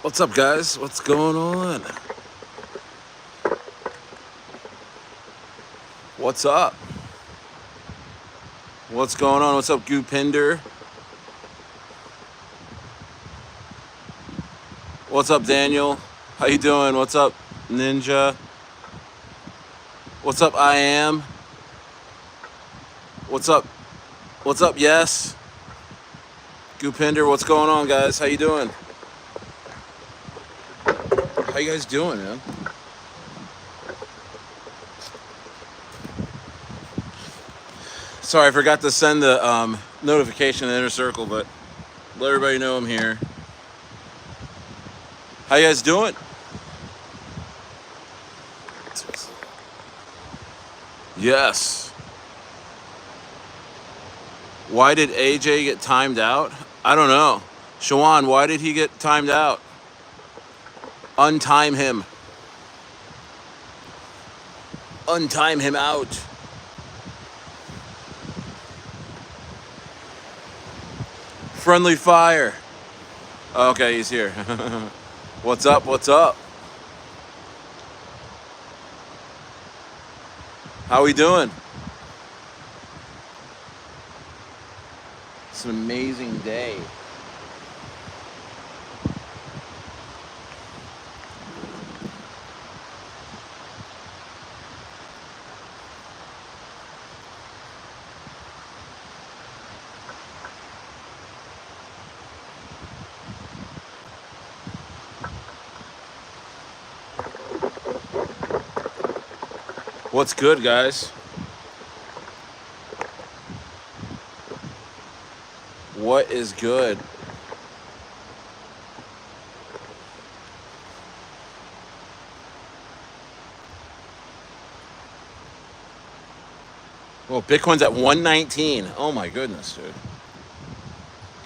What's up, guys? What's going on? What's up? What's going on? What's up, Goopinder? What's up, Daniel? How you doing? What's up, Ninja? What's up, I am? What's up? What's up, yes? Goopinder, what's going on, guys? How you doing? How you guys doing, man? Sorry, I forgot to send the notification in the inner circle, but let everybody know I'm here. How you guys doing? Yes. Why did AJ get timed out? I don't know. Shawan, why did he get timed out? Untime him. Untime him out. Friendly fire. Okay, he's here. What's up? What's up? How we doing? It's an amazing day. What's good, guys? What is good? Well, Bitcoin's at 119. Oh my goodness, dude.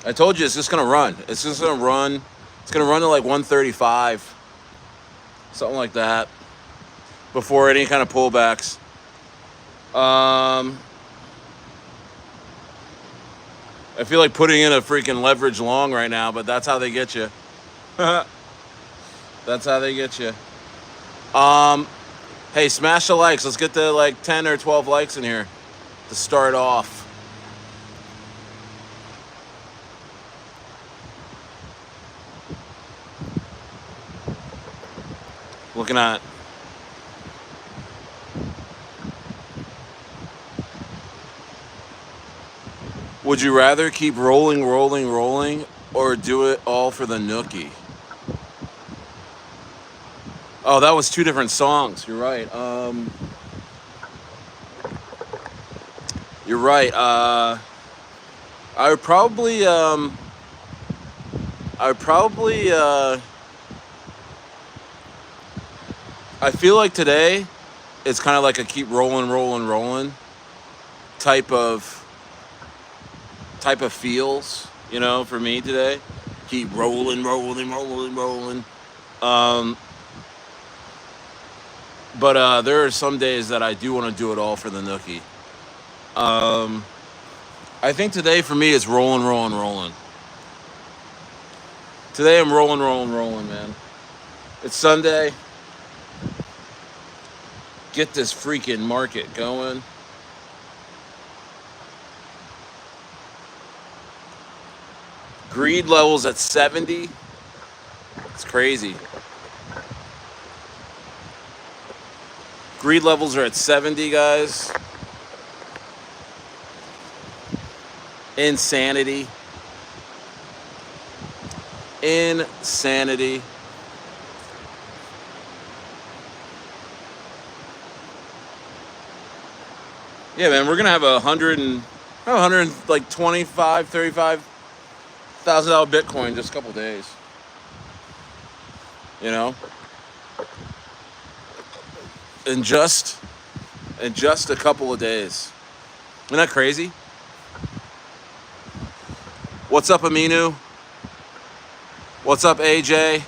I told you it's just gonna run. It's just gonna run. It's gonna run to like 135. Something like that. Before any kind of pullbacks. I feel like putting in a freaking leverage long right now, but that's how they get you. That's how they get you. Hey, smash the likes. Let's get to like 10 or 12 likes in here to start off. Looking at would you rather keep rolling, or do it all for the nookie? Oh, that was two different songs. You're right. You're right. I would probably. I feel like today, it's kind of like a keep rolling type of feels, you know, for me today. Keep rolling. But there are some days that I do want to do it all for the nookie. I think today for me is rolling. Today I'm rolling, man. It's Sunday. Get this freaking market going. Greed levels at 70. It's crazy. Greed levels are at 70, guys. Insanity. Yeah, man, we're gonna have like 25, 35 $1,000 Bitcoin just a couple days. You know? In just a couple of days. Isn't that crazy? What's up, Aminu? What's up, AJ?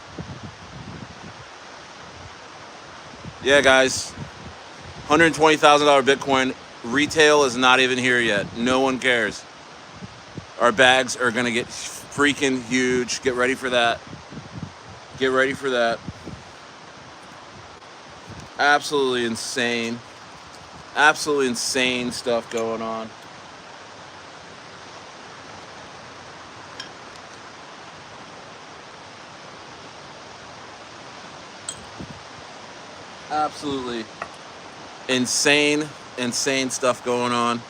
Yeah, guys. $120,000 Bitcoin. Retail is not even here yet. No one cares. Our bags are gonna get freaking huge. Get ready for that. Get ready for that. Absolutely insane. Absolutely insane stuff going on. Absolutely insane, insane stuff going on.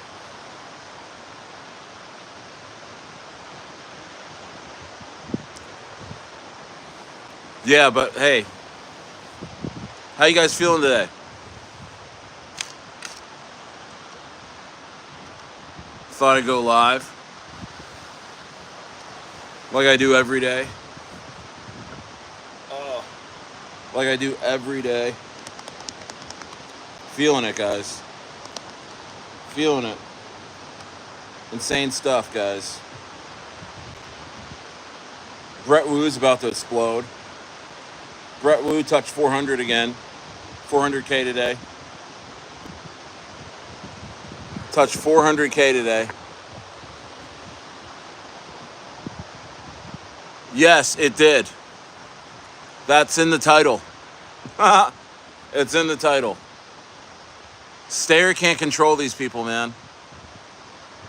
Yeah, but hey, how you guys feeling today? Thought I'd go live, like I do every day. Oh, like I do every day. Feeling it, guys. Feeling it. Insane stuff, guys. Brettwu is about to explode. Brettwu touched 400 again. 400K today. Touched 400K today. Yes, it did. That's in the title. It's in the title. STAYER can't control these people, man.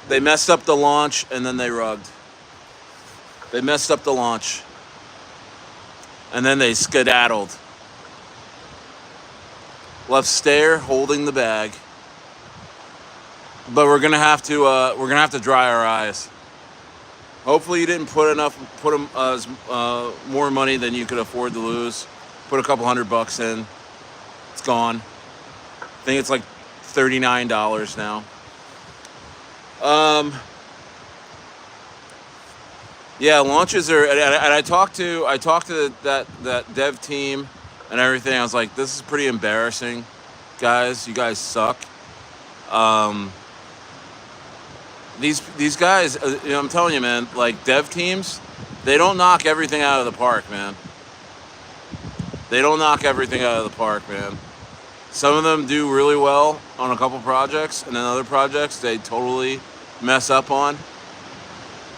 They messed up the launch and then they rugged. They messed up the launch. And then they skedaddled. Left STAYER holding the bag. But we're gonna have to dry our eyes. Hopefully you didn't put more money than you could afford to lose. Put a couple $100 in. It's gone. I think it's like $39 now. Yeah, launches are, and I talked to that dev team and everything. I was like, this is pretty embarrassing, guys. You guys suck. These guys, I'm telling you, man. Like dev teams, they don't knock everything out of the park, man. They don't knock everything out of the park, man. Some of them do really well on a couple projects, and then other projects they totally mess up on.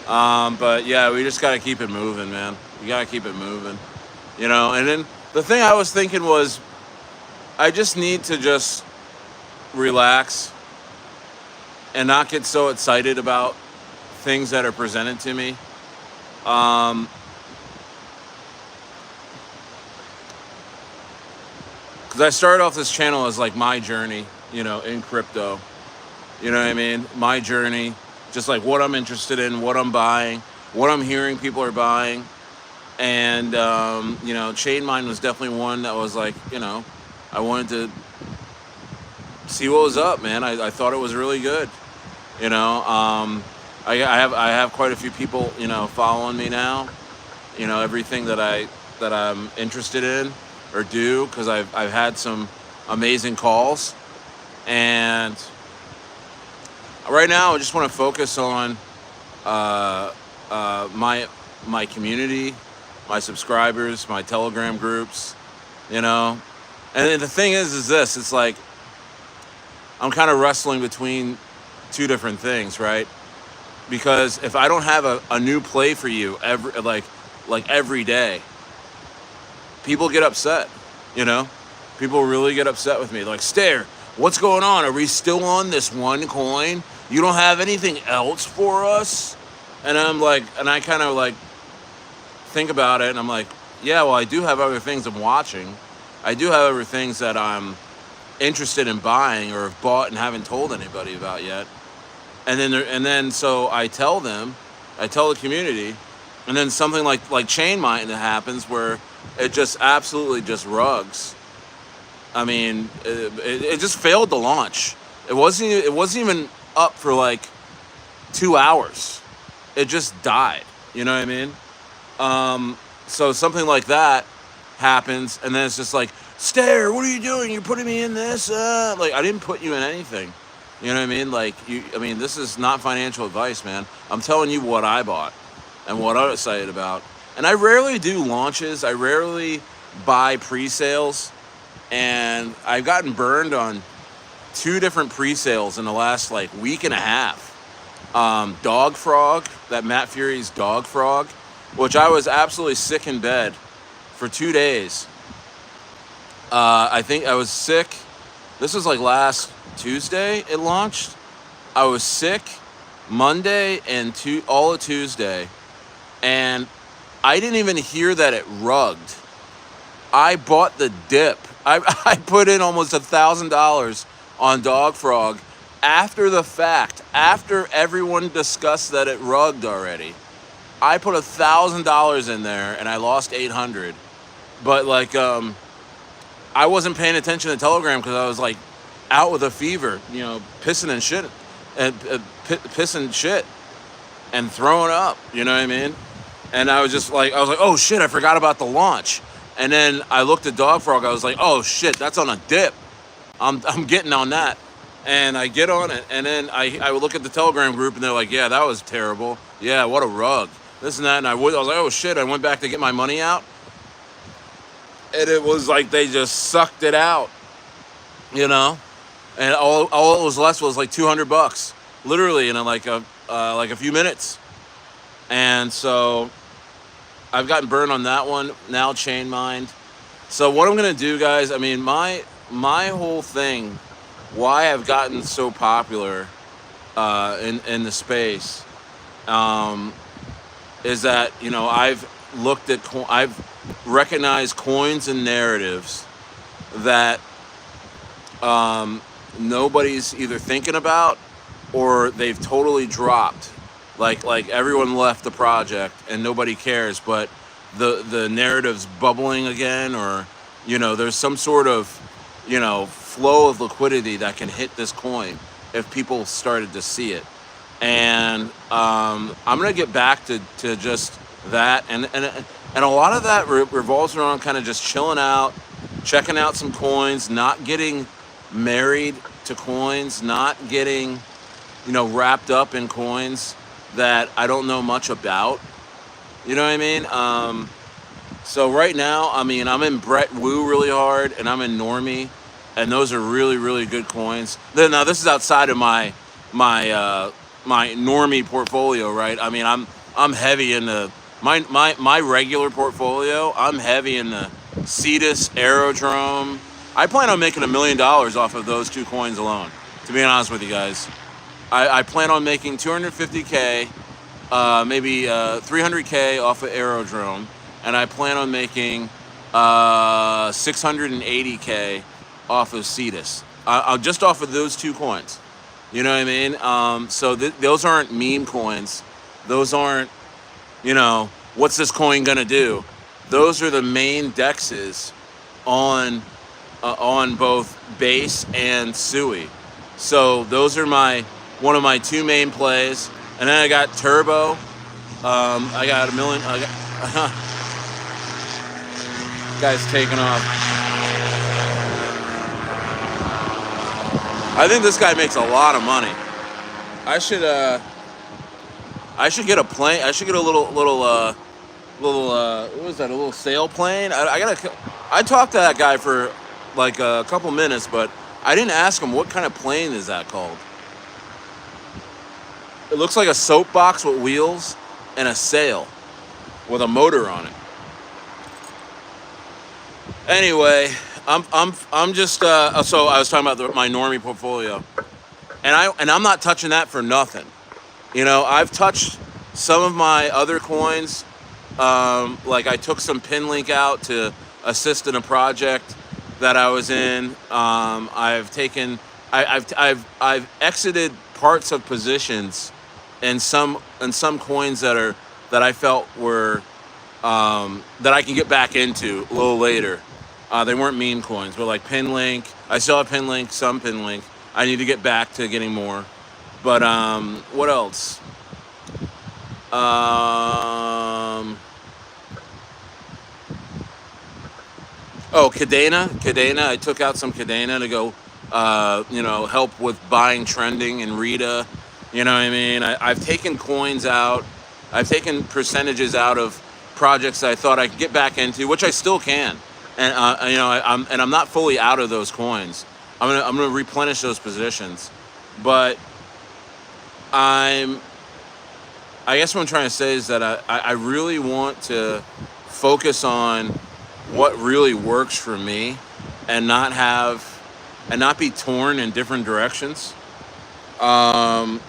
But yeah, we just got to keep it moving, man. We got to keep it moving, And then the thing I was thinking was, I just need to just relax and not get so excited about things that are presented to me. Because I started off this channel as like my journey, in crypto. You know what I mean? My journey, just like what I'm interested in, what I'm buying, what I'm hearing people are buying. And, ChainMind was definitely one that was like, I wanted to see what was up, man. I thought it was really good. I have quite a few people, following me now. Everything that I'm interested in or do, because I've had some amazing calls. And right now I just want to focus on my community, my subscribers, my Telegram groups, And the thing is this, it's like I'm kind of wrestling between two different things, right? Because if I don't have a new play for you every day, people get upset, People really get upset with me. Like, STAYER, what's going on? Are we still on this one coin? You don't have anything else for us? And I'm like, and I kind of like think about it, and I'm like, yeah, well, I do have other things I'm watching. I do have other things that I'm interested in buying or have bought and haven't told anybody about yet. And then so I tell the community, and then something like ChainMind happens where it just absolutely just rugs. I mean, it just failed to launch. It wasn't even up for like 2 hours. It just died. You know what I mean? So something like that happens, and then it's just like, STAYER, what are you doing? You're putting me in this? Like, I didn't put you in anything. You know what I mean? Like, this is not financial advice, man. I'm telling you what I bought and what I'm excited about. And I rarely do launches. I rarely buy pre-sales. And I've gotten burned on 2 different pre-sales in the last, like, week and a half. Dog Frog, that Matt Fury's Dog Frog, which I was absolutely sick in bed for 2 days. I think I was sick. This was like last Tuesday it launched. I was sick Monday and all of Tuesday, and I didn't even hear that it rugged. I bought the dip. I put in almost $1,000 on Dog Frog after the fact, after everyone discussed that it rugged already. I put $1,000 in there and I lost 800. But like, I wasn't paying attention to Telegram because I was like out with a fever, you know, pissing and shit, and pissing shit and throwing up. You know what I mean? And I was just like, oh shit, I forgot about the launch. And then I looked at Dog Frog. I was like, oh shit, that's on a dip. I'm getting on that. And I get on it, and then I would look at the Telegram group, and they're like, yeah, that was terrible. Yeah, what a rug. This and that. And I was like, oh shit, I went back to get my money out. And it was like they just sucked it out, you know? And all it was left was like $200, literally in like a few minutes. And so I've gotten burned on that one. Now ChainMind. So what I'm gonna do, guys, I mean, my whole thing, why I've gotten so popular in the space, is that, you know, I've recognized coins and narratives that nobody's either thinking about or they've totally dropped. Like everyone left the project and nobody cares, but the narrative's bubbling again, or, you know, there's some sort of, you know, flow of liquidity that can hit this coin if people started to see it. And I'm gonna get back to just that, and a lot of that revolves around kind of just chilling out, checking out some coins, not getting married to coins, not getting, you know, wrapped up in coins that I don't know much about. You know what I mean? So right now, I mean, I'm in Brettwu really hard, and I'm in Normie, and those are really, really good coins. Now this is outside of my Normie portfolio, right? I mean, I'm heavy in the my regular portfolio. I'm heavy in the Cetus, Aerodrome. I plan on making $1 million off of those two coins alone, to be honest with you guys. I plan on making 250K, maybe 300K off of Aerodrome, and I plan on making 680K off of Cetus. Just off of those two coins. You know what I mean? So those aren't meme coins. Those aren't, you know, what's this coin gonna do? Those are the main dexes on both base and SUI. So those are one of my two main plays. And then I got Turbo. I got $1 million. Guy's taking off. I think this guy makes a lot of money. I should get a plane. I should get a little what was that? A little sail plane. I talked to that guy for like a couple minutes, but I didn't ask him what kind of plane is that called. It looks like a soapbox with wheels and a sail with a motor on it. Anyway, I'm just so I was talking about my Normie portfolio, and I'm not touching that for nothing. You know, I've touched some of my other coins. Like I took some Pinlink out to assist in a project that I was in. I've exited parts of positions in some coins that I felt were that I can get back into a little later. They weren't meme coins, but like Pinlink. I still have Pinlink, some Pinlink. I need to get back to getting more. But what else? Cadena. I took out some Cadena to go, you know, help with buying trending and Rita. You know what I mean? I've taken coins out. I've taken percentages out of projects that I thought I could get back into, which I still can. And you know, I'm not fully out of those coins. I'm gonna replenish those positions, but I guess what I'm trying to say is that I really want to focus on what really works for me, and not be torn in different directions. Um,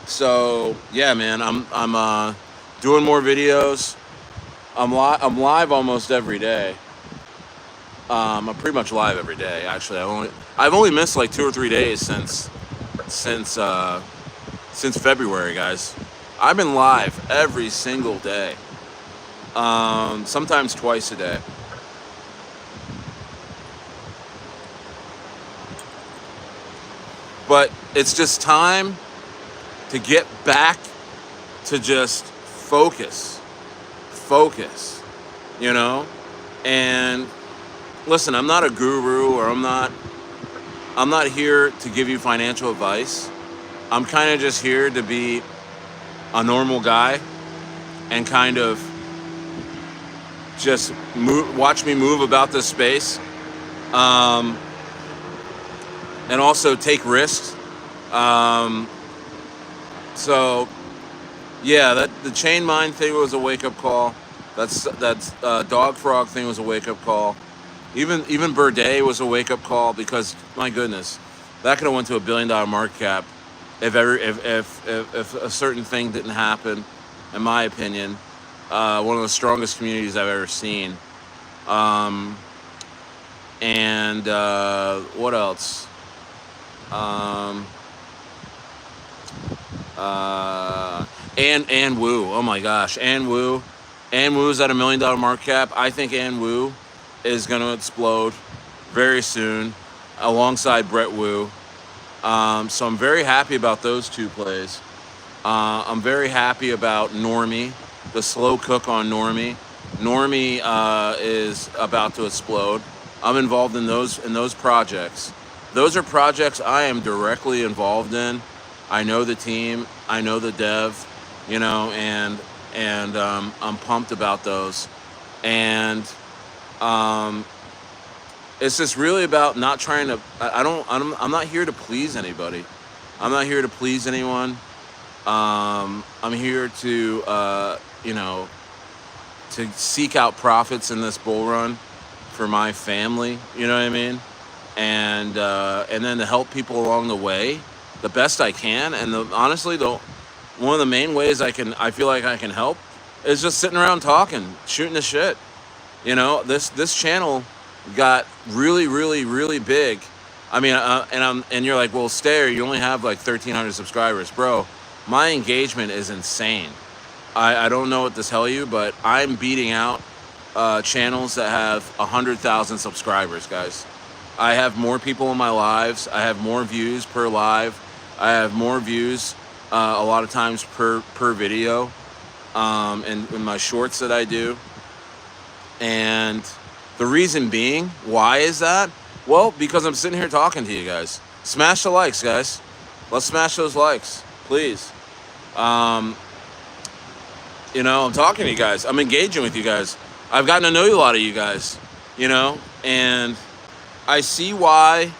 so yeah, man, I'm doing more videos. I'm live almost every day. I'm pretty much live every day. Actually, I've only missed like 2 or 3 days since since February, guys. I've been live every single day. Sometimes twice a day. But it's just time to get back to just focus, you know? And listen, I'm not a guru, or I'm not here to give you financial advice. I'm kind of just here to be a normal guy and kind of just watch me move about this space, um, and also take risks. Um, so yeah, that the ChainMind thing was a wake up call. That's Dog Frog thing was a wake up call. Even Birday was a wake up call, because my goodness, that could have went to $1 billion market cap if a certain thing didn't happen. In my opinion, one of the strongest communities I've ever seen. Um, and what else? Um, and Wu. Oh my gosh, and Wu. And Wu's at $1 million market cap. I think and Wu is going to explode very soon, alongside Brettwu. So I'm very happy about those two plays. I'm very happy about Normie, the slow cook on Normie. Normie is about to explode. I'm involved in those projects. Those are projects I am directly involved in. I know the team, I know the dev, and I'm pumped about those. And it's just really about not trying to. I'm not here to please anybody. I'm not here to please anyone. I'm here to to seek out profits in this bull run for my family. You know what I mean? And then to help people along the way the best I can. And honestly, one of the main ways I feel like I can help is just sitting around talking, shooting the shit. This channel got really, really, really big. I mean, and you're like, well, Stayer, you only have like 1,300 subscribers, bro. My engagement is insane. I don't know what to tell you, but I'm beating out channels that have 100,000 subscribers, guys. I have more people in my lives. I have more views per live. I have more views a lot of times per video, in my shorts that I do. And the reason being, why is that? Well, because I'm sitting here talking to you guys. Smash the likes, guys. Let's smash those likes, please. I'm talking to you guys. I'm engaging with you guys. I've gotten to know a lot of you guys, and I see why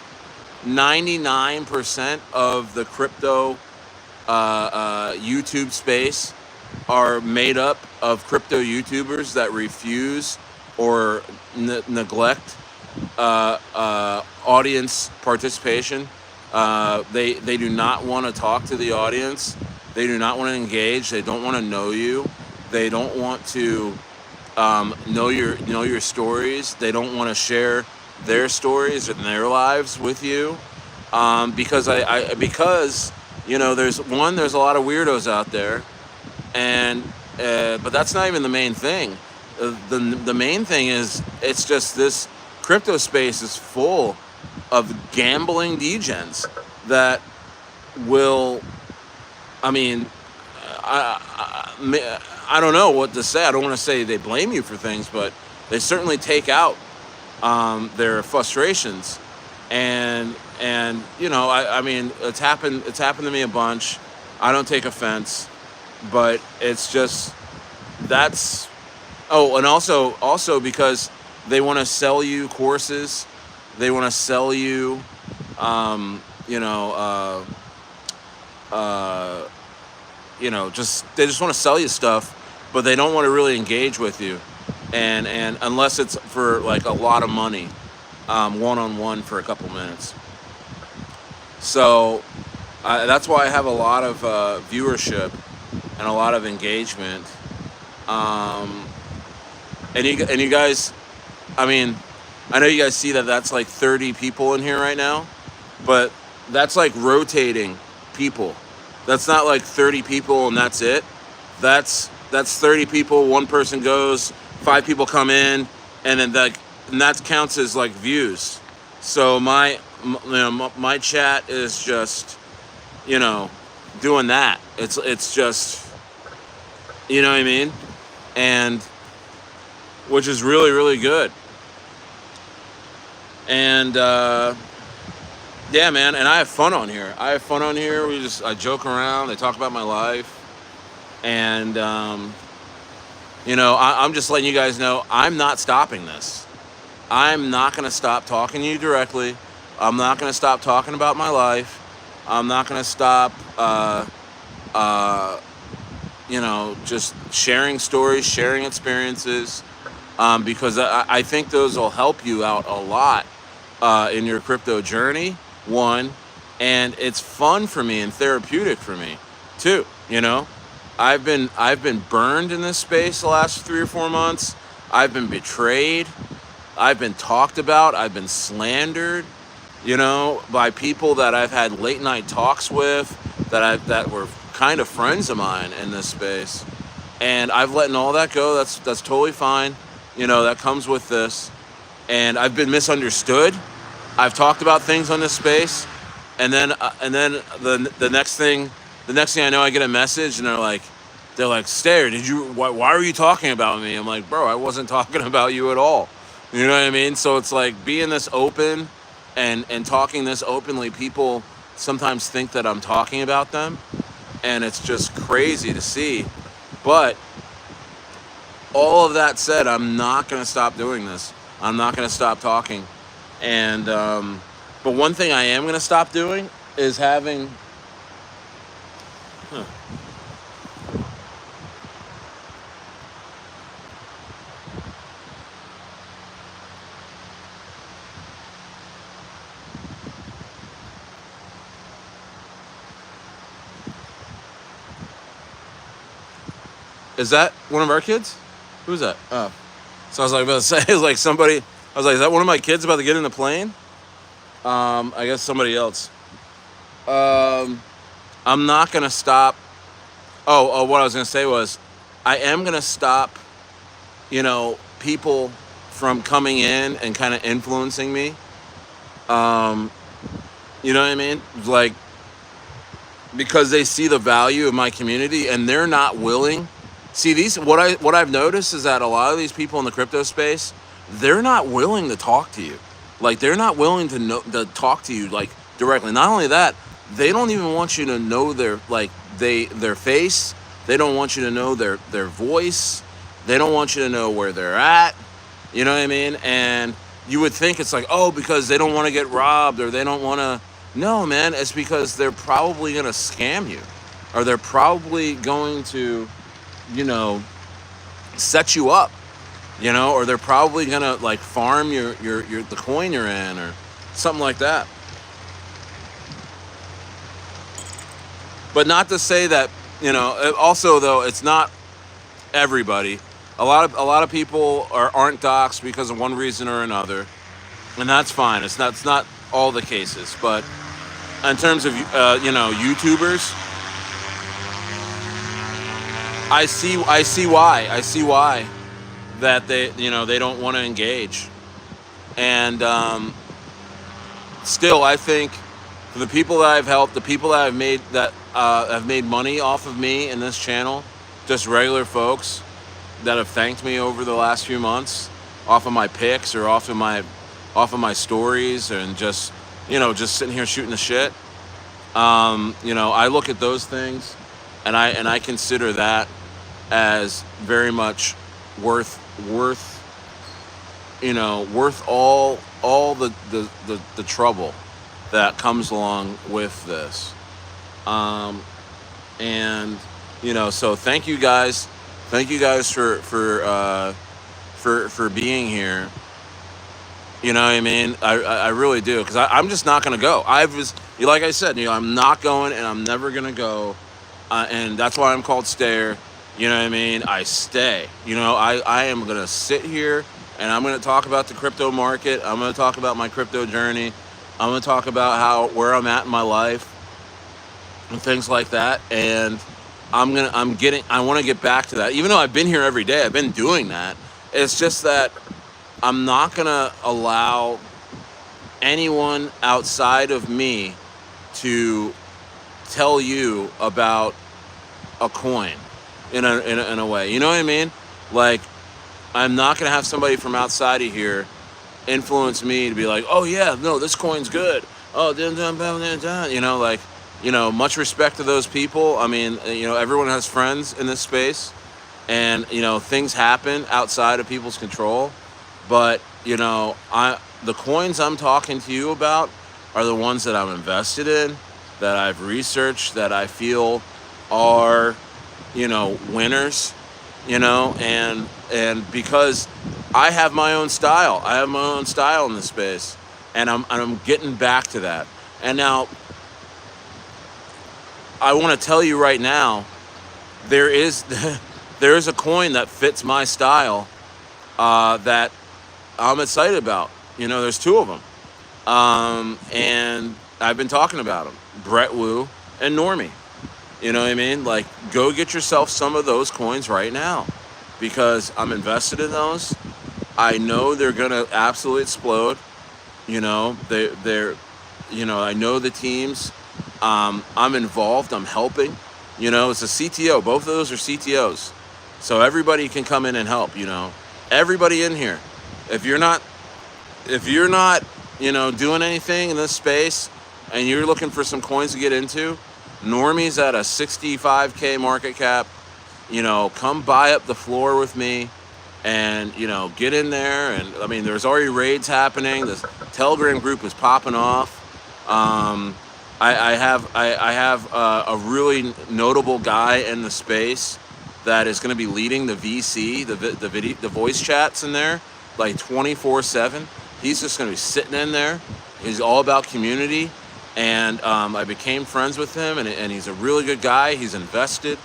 99% of the crypto YouTube space are made up of crypto YouTubers that refuse or neglect audience participation. They do not want to talk to the audience. They do not want to engage. They don't want to know you. They don't want to know your stories. They don't want to share their stories and their lives with you, because there's a lot of weirdos out there, and but that's not even the main thing. The main thing is, it's just this crypto space is full of gambling degens that will. I mean, I don't know what to say. I don't want to say they blame you for things, but they certainly take out their frustrations, and I mean, it's happened to me a bunch. I don't take offense, but it's just that's. Oh, and also because they want to sell you courses, they want to sell you, they just want to sell you stuff, but they don't want to really engage with you. and unless it's for like a lot of money, one-on-one for a couple minutes. So that's why I have a lot of viewership and a lot of engagement. Um, and you guys, I mean, I know you guys see that that's like 30 people in here right now, but that's like rotating people. That's not like 30 people and that's it. That's 30 people. One person goes, 5 people come in, and then that counts as like views. So my chat is just, you know, doing that. It's just, you know what I mean, and which is really really good. And yeah, man, and I have fun on here. I joke around. I talk about my life, and you know, I'm just letting you guys know I'm not stopping this. I'm not gonna stop talking to you directly. I'm not gonna stop talking about my life. I'm not gonna stop, uh, you know, just sharing stories, sharing experiences, because I think those will help you out a lot in your crypto journey. One, and it's fun for me and therapeutic for me too. You know, I've been burned in this space the last 3 or 4 months. I've been betrayed. I've been talked about. I've been slandered. You know, by people that I've had late night talks with, that were kind of friends of mine in this space, and I've letting all that go. That's totally fine. You know, that comes with this, and I've been misunderstood. I've talked about things on this space, and then the next thing I know, I get a message, and they're like, Stayer, why were you talking about me? I'm like, bro, I wasn't talking about you at all. You know what I mean? So it's like being this open and talking this openly. People sometimes think that I'm talking about them, and it's just crazy to see. But all of that said, I'm not going to stop doing this. I'm not going to stop talking. And but one thing I am going to stop doing is having huh. Is that one of our kids? Who's that? Oh. So I was like about to say, it's like somebody, I was like, is that one of my kids about to get in the plane? I guess somebody else. I'm not gonna stop. What I was gonna say was, I am gonna stop, you know, people from coming in and kind of influencing me. Um, you know what I mean? Like, because they see the value of my community and they're not willing. See, what I've noticed is that a lot of these people in the crypto space, they're not willing to talk to you. Like, they're not willing to talk to you like directly. Not only that, they don't even want you to know their face. They don't want you to know their voice. They don't want you to know where they're at. You know what I mean? And you would think it's like, oh, because they don't want to get robbed, or they don't want to. No, man, it's because they're probably going to scam you, or they're probably going to, you know, set you up, you know, or they're probably going to like farm your the coin you're in, or something like that. But not to say that, you know, also though, it's not everybody. A lot of people aren't doxxed because of one reason or another, and that's fine. It's not all the cases, but in terms of you know, YouTubers, I see why that they, you know, they don't want to engage. And still, I think for the people that I've helped, the people that have made money off of me in this channel, just regular folks that have thanked me over the last few months, off of my picks or off of my stories, and just, you know, just sitting here shooting the shit. You know, I look at those things, and I consider that as very much worth you know, worth all the trouble that comes along with this. And you know, so thank you guys for for being here. You know what I mean? I really do, because I'm just not going to go. Like I said, I'm not going, and I'm never going to go, and that's why I'm called Stayer. You know what I mean? I stay. I am going to sit here, and I'm going to talk about the crypto market. I'm going to talk about my crypto journey. I'm going to talk about where I'm at in my life and things like that. And I want to get back to that. Even though I've been here every day, I've been doing that. It's just that I'm not going to allow anyone outside of me to tell you about a coin in a way. You know what I mean? Like, I'm not going to have somebody from outside of here influence me to be like, oh yeah, no, this coin's good. Oh, dun, dun, dun, dun, dun. Much respect to those people. I mean, everyone has friends in this space, and things happen outside of people's control. But the coins I'm talking to you about are the ones that I'm invested in, that I've researched, that I feel are winners. And because I have my own style. I have my own style in this space, and I'm getting back to that. And now I want to tell you right now, there is a coin that fits my style that I'm excited about. There's two of them, and I've been talking about them: Brettwu and Normie. You know what I mean? Like, go get yourself some of those coins right now, because I'm invested in those. I know they're gonna absolutely explode. They're I know the teams. I'm involved. I'm helping. It's a CTO. Both of those are CTOs, so everybody can come in and help. Everybody in here. If you're not doing anything in this space, and you're looking for some coins to get into, Normie's at a 65K market cap. Come buy up the floor with me, and get in there. And I mean, there's already raids happening. This Telegram group is popping off. I have a really notable guy in the space that is going to be leading the VC, the voice chats in there, like 24/7. He's just going to be sitting in there. He's all about community, and I became friends with him, and he's a really good guy. He's invested,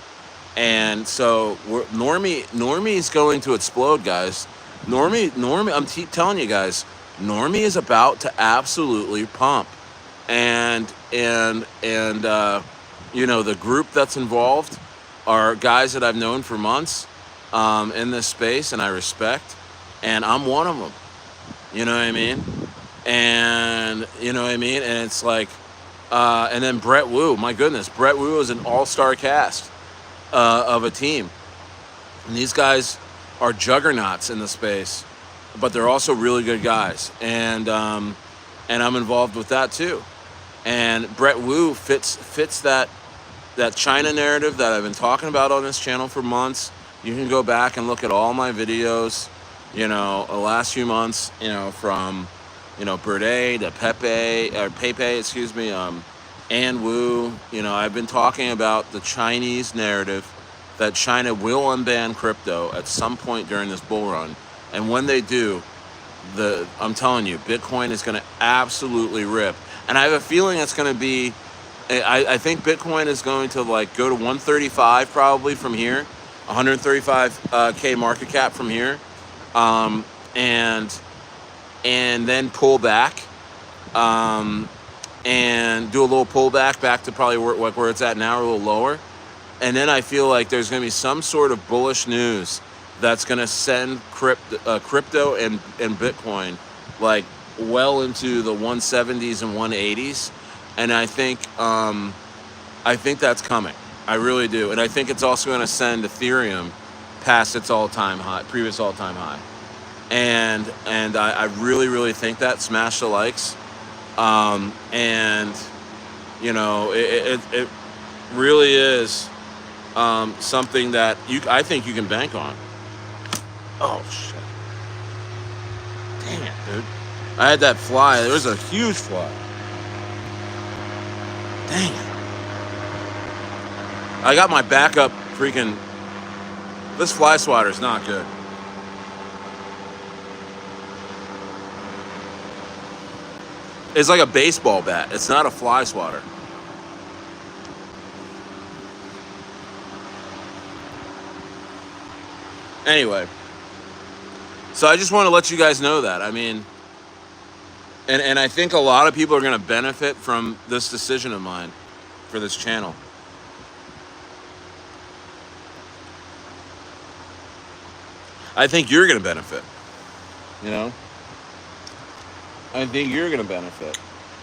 and so Normie is going to explode, guys. Normie, I'm telling you guys, Normie is about to absolutely pump, and the group that's involved are guys that I've known for months in this space, and I respect, and I'm one of them. You know what I mean? And and it's like, and then Brettwu, my goodness, Brettwu is an all-star cast of a team, and these guys are juggernauts in the space, but they're also really good guys, and I'm involved with that too. And Brettwu fits that China narrative that I've been talking about on this channel for months. You can go back and look at all my videos, the last few months, from, Birday to Pepe, excuse me, and Wu. I've been talking about the Chinese narrative that China will unban crypto at some point during this bull run. And when they do, I'm telling you, Bitcoin is going to absolutely rip. And I have a feeling it's going to be, I think Bitcoin is going to go to 135 probably from here, 135K market cap from here, and then pull back, and do a little pullback back to probably where it's at now, or a little lower. And then I feel like there's going to be some sort of bullish news that's going to send crypto and Bitcoin well into the 170s and 180s. And I think that's coming. I really do. And I think it's also going to send Ethereum past its previous all-time high. And I really, really think that. Smash the likes. It really is something that I think you can bank on. Oh, shit. Dang it, dude. I had that fly. There was a huge fly. Dang it. I got my backup freaking... This fly swatter's not good. It's like a baseball bat. It's not a fly swatter. Anyway, so I just want to let you guys know that. I mean, and I think a lot of people are going to benefit from this decision of mine for this channel. I think you're going to benefit. You know? I think you're going to benefit.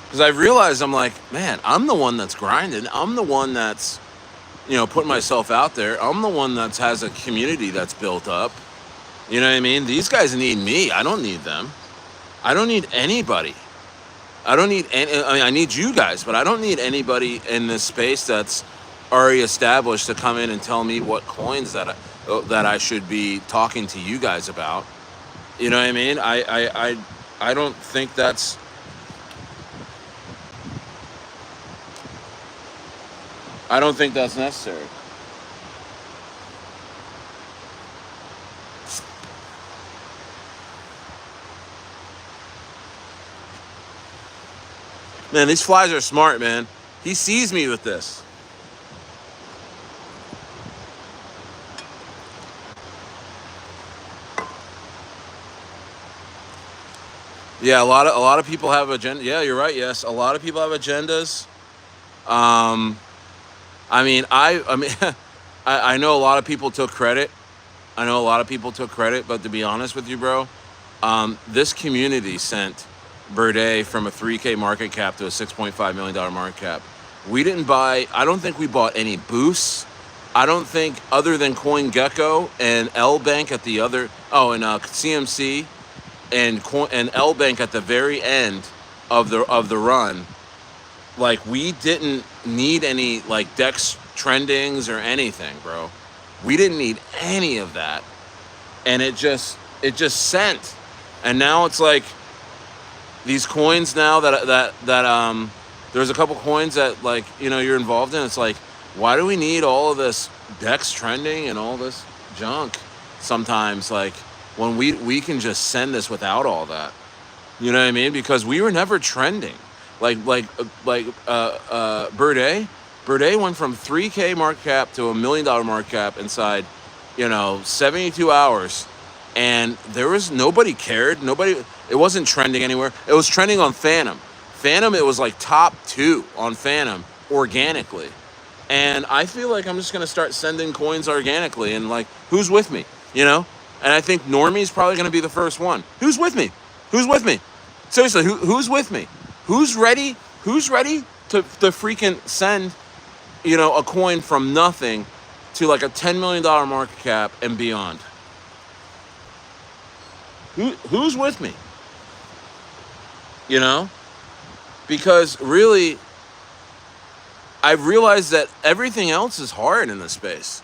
Because I've realized, I'm like, man, I'm the one that's grinding. I'm the one that's, you know, putting myself out there. I'm the one that has a community that's built up. You know what I mean? These guys need me. I don't need them. I don't need anybody. I don't need any, I mean, I need you guys, but I don't need anybody in this space that's already established to come in and tell me what coins that I should be talking to you guys about. You know what I mean? I don't think that's... I don't think that's necessary. Man, these flies are smart, man. He sees me with this. Yeah, a lot of people have agendas. Yeah, you're right. Yes, a lot of people have agendas. I mean, I know a lot of people took credit. I know a lot of people took credit, but to be honest with you, bro, this community sent Brettwu from a 3K market cap to a $6.5 million market cap. We didn't buy, I don't think we bought any boosts. I don't think, other than CoinGecko and L Bank at the other, and CMC and L Bank at the very end of the run, like, we didn't need any like DEX trendings or anything, bro. We didn't need any of that, and it just sent. And now it's like these coins now that there's a couple coins that, like, you know, you're involved in. It's like, why do we need all of this DEX trending and all this junk sometimes, like, when we can just send this without all that? You know what I mean? Because we were never trending. Like Brettwu went from 3K market cap to $1 million market cap inside, you know, 72 hours, and there was nobody cared. Nobody. It wasn't trending anywhere. It was trending on Phantom. Phantom, it was like top 2 on Phantom organically. And I feel like I'm just gonna start sending coins organically, and like, who's with me? You know? And I think Normie's probably gonna be the first one. Who's with me? Who's with me? Seriously, who's with me? Who's ready? Who's ready to freaking send, you know, a coin from nothing to like a $10 million market cap and beyond? Who's with me? You know? Because really, I've realized that everything else is hard in this space.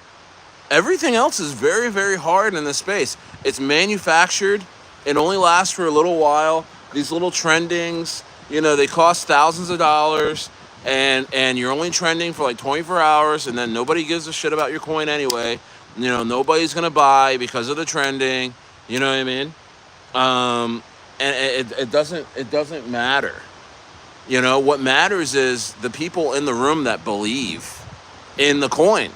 Everything else is very, very hard in this space. It's manufactured. It only lasts for a little while. These little trendings, you know, they cost thousands of dollars, and you're only trending for like 24 hours, and then nobody gives a shit about your coin anyway. You know, nobody's gonna buy because of the trending. You know what I mean? And it doesn't matter. You know, what matters is the people in the room that believe in the coin,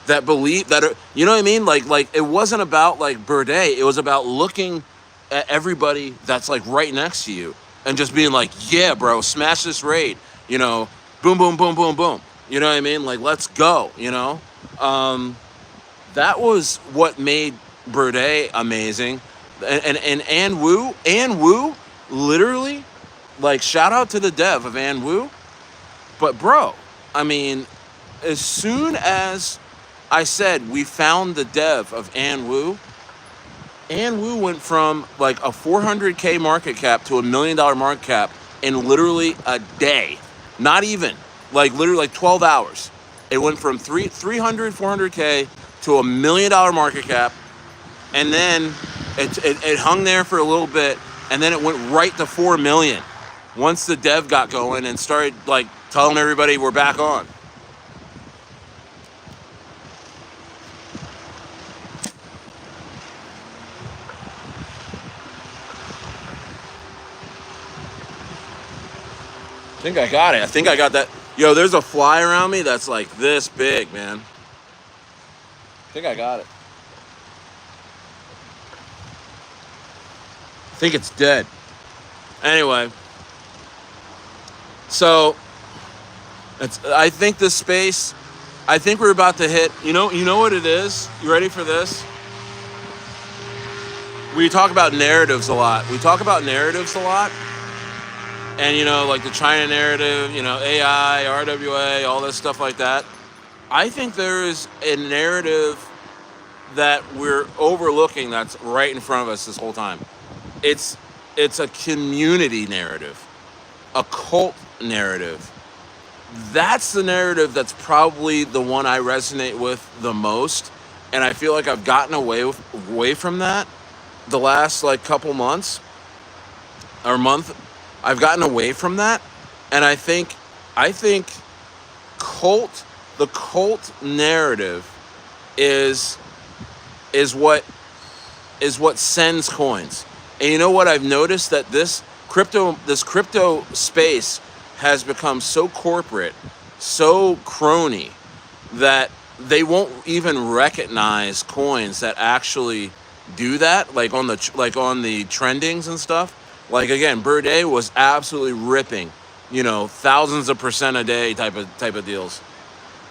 that believe that are, you know what I mean? Like it wasn't about like Brettwu. It was about looking at everybody that's like right next to you and just being like, yeah, bro, smash this raid. You know, boom, boom, boom, boom, boom. You know what I mean? Like, let's go. You know, that was what made Brettwu amazing. And Ann Wu, literally, like, shout out to the dev of Ann Wu. But bro, I mean, as soon as I said we found the dev of Ann Wu went from like a 400K market cap to $1 million market cap in literally a day. Not even, like, literally like 12 hours. It went from 400K to $1 million market cap, and then it hung there for a little bit, and then it went right to 4 million once the dev got going and started like telling everybody we're back on. I think I got it. I think I got that. Yo, there's a fly around me that's like this big, man. I think I got it. I think it's dead. Anyway, so I think this space. I think we're about to hit. You know what it is. You ready for this? We talk about narratives a lot. And like the China narrative, AI, RWA, all this stuff like that. I think there is a narrative that we're overlooking that's right in front of us this whole time. It's a community narrative, a cult narrative. That's the narrative that's probably the one I resonate with the most, and I feel like I've gotten away from that the last like couple months or month. I've gotten away from that, and I think the cult narrative is what sends coins. And you know what I've noticed, that this crypto space has become so corporate, so crony, that they won't even recognize coins that actually do that, like on the trendings and stuff. Like again, Brettwu was absolutely ripping, thousands of % a day type of deals,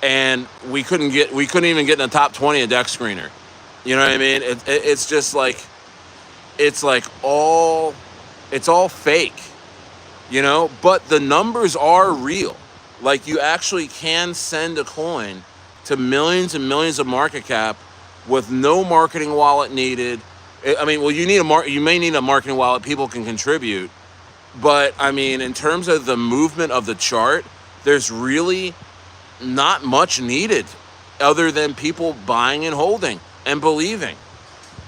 and we couldn't even get in the top 20 of Dex Screener. You know what I mean? It's just like it's all fake, But the numbers are real. Like you actually can send a coin to millions and millions of market cap with no marketing wallet needed. I mean, well, you may need a marketing wallet. People can contribute, but I mean, in terms of the movement of the chart, there's really not much needed, other than people buying and holding and believing.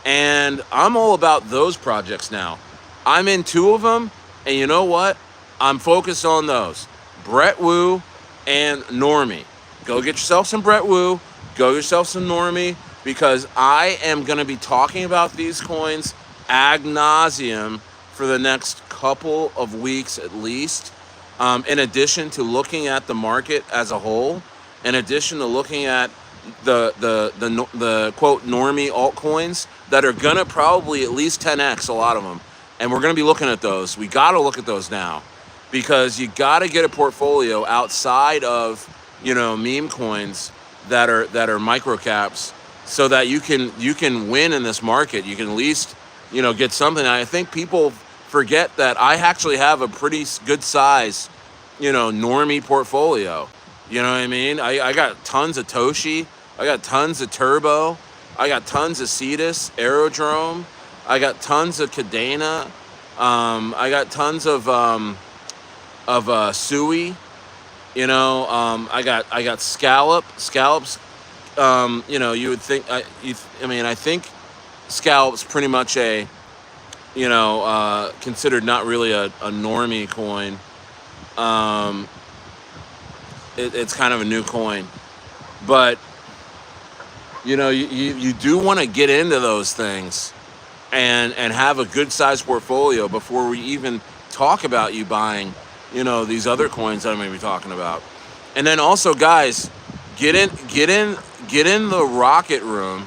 And I'm all about those projects now. I'm in 2 of them, and you know what? I'm focused on those, Brettwu and Normie. Go get yourself some Brettwu. Go get yourself some Normie. Because I am going to be talking about these coins ad nauseum for the next couple of weeks at least, in addition to looking at the market as a whole, in addition to looking at the quote normie altcoins that are going to probably at least 10x a lot of them. And we're going to be looking at those. We got to look at those now, because you got to get a portfolio outside of, meme coins that are micro caps, so that you can win in this market. You can at least, get something. I think people forget that I actually have a pretty good size, normie portfolio. You know what I mean? I got tons of Toshi. I got tons of Turbo. I got tons of Cetus, Aerodrome. I got tons of Cadena. I got tons of Sui. I got Scallops. You would think, I think Scalp's pretty much a, considered not really a normie coin. It's kind of a new coin, but you do want to get into those things and have a good sized portfolio before we even talk about you buying, these other coins that I'm going to be talking about. And then also, guys, get in the Rocket Room.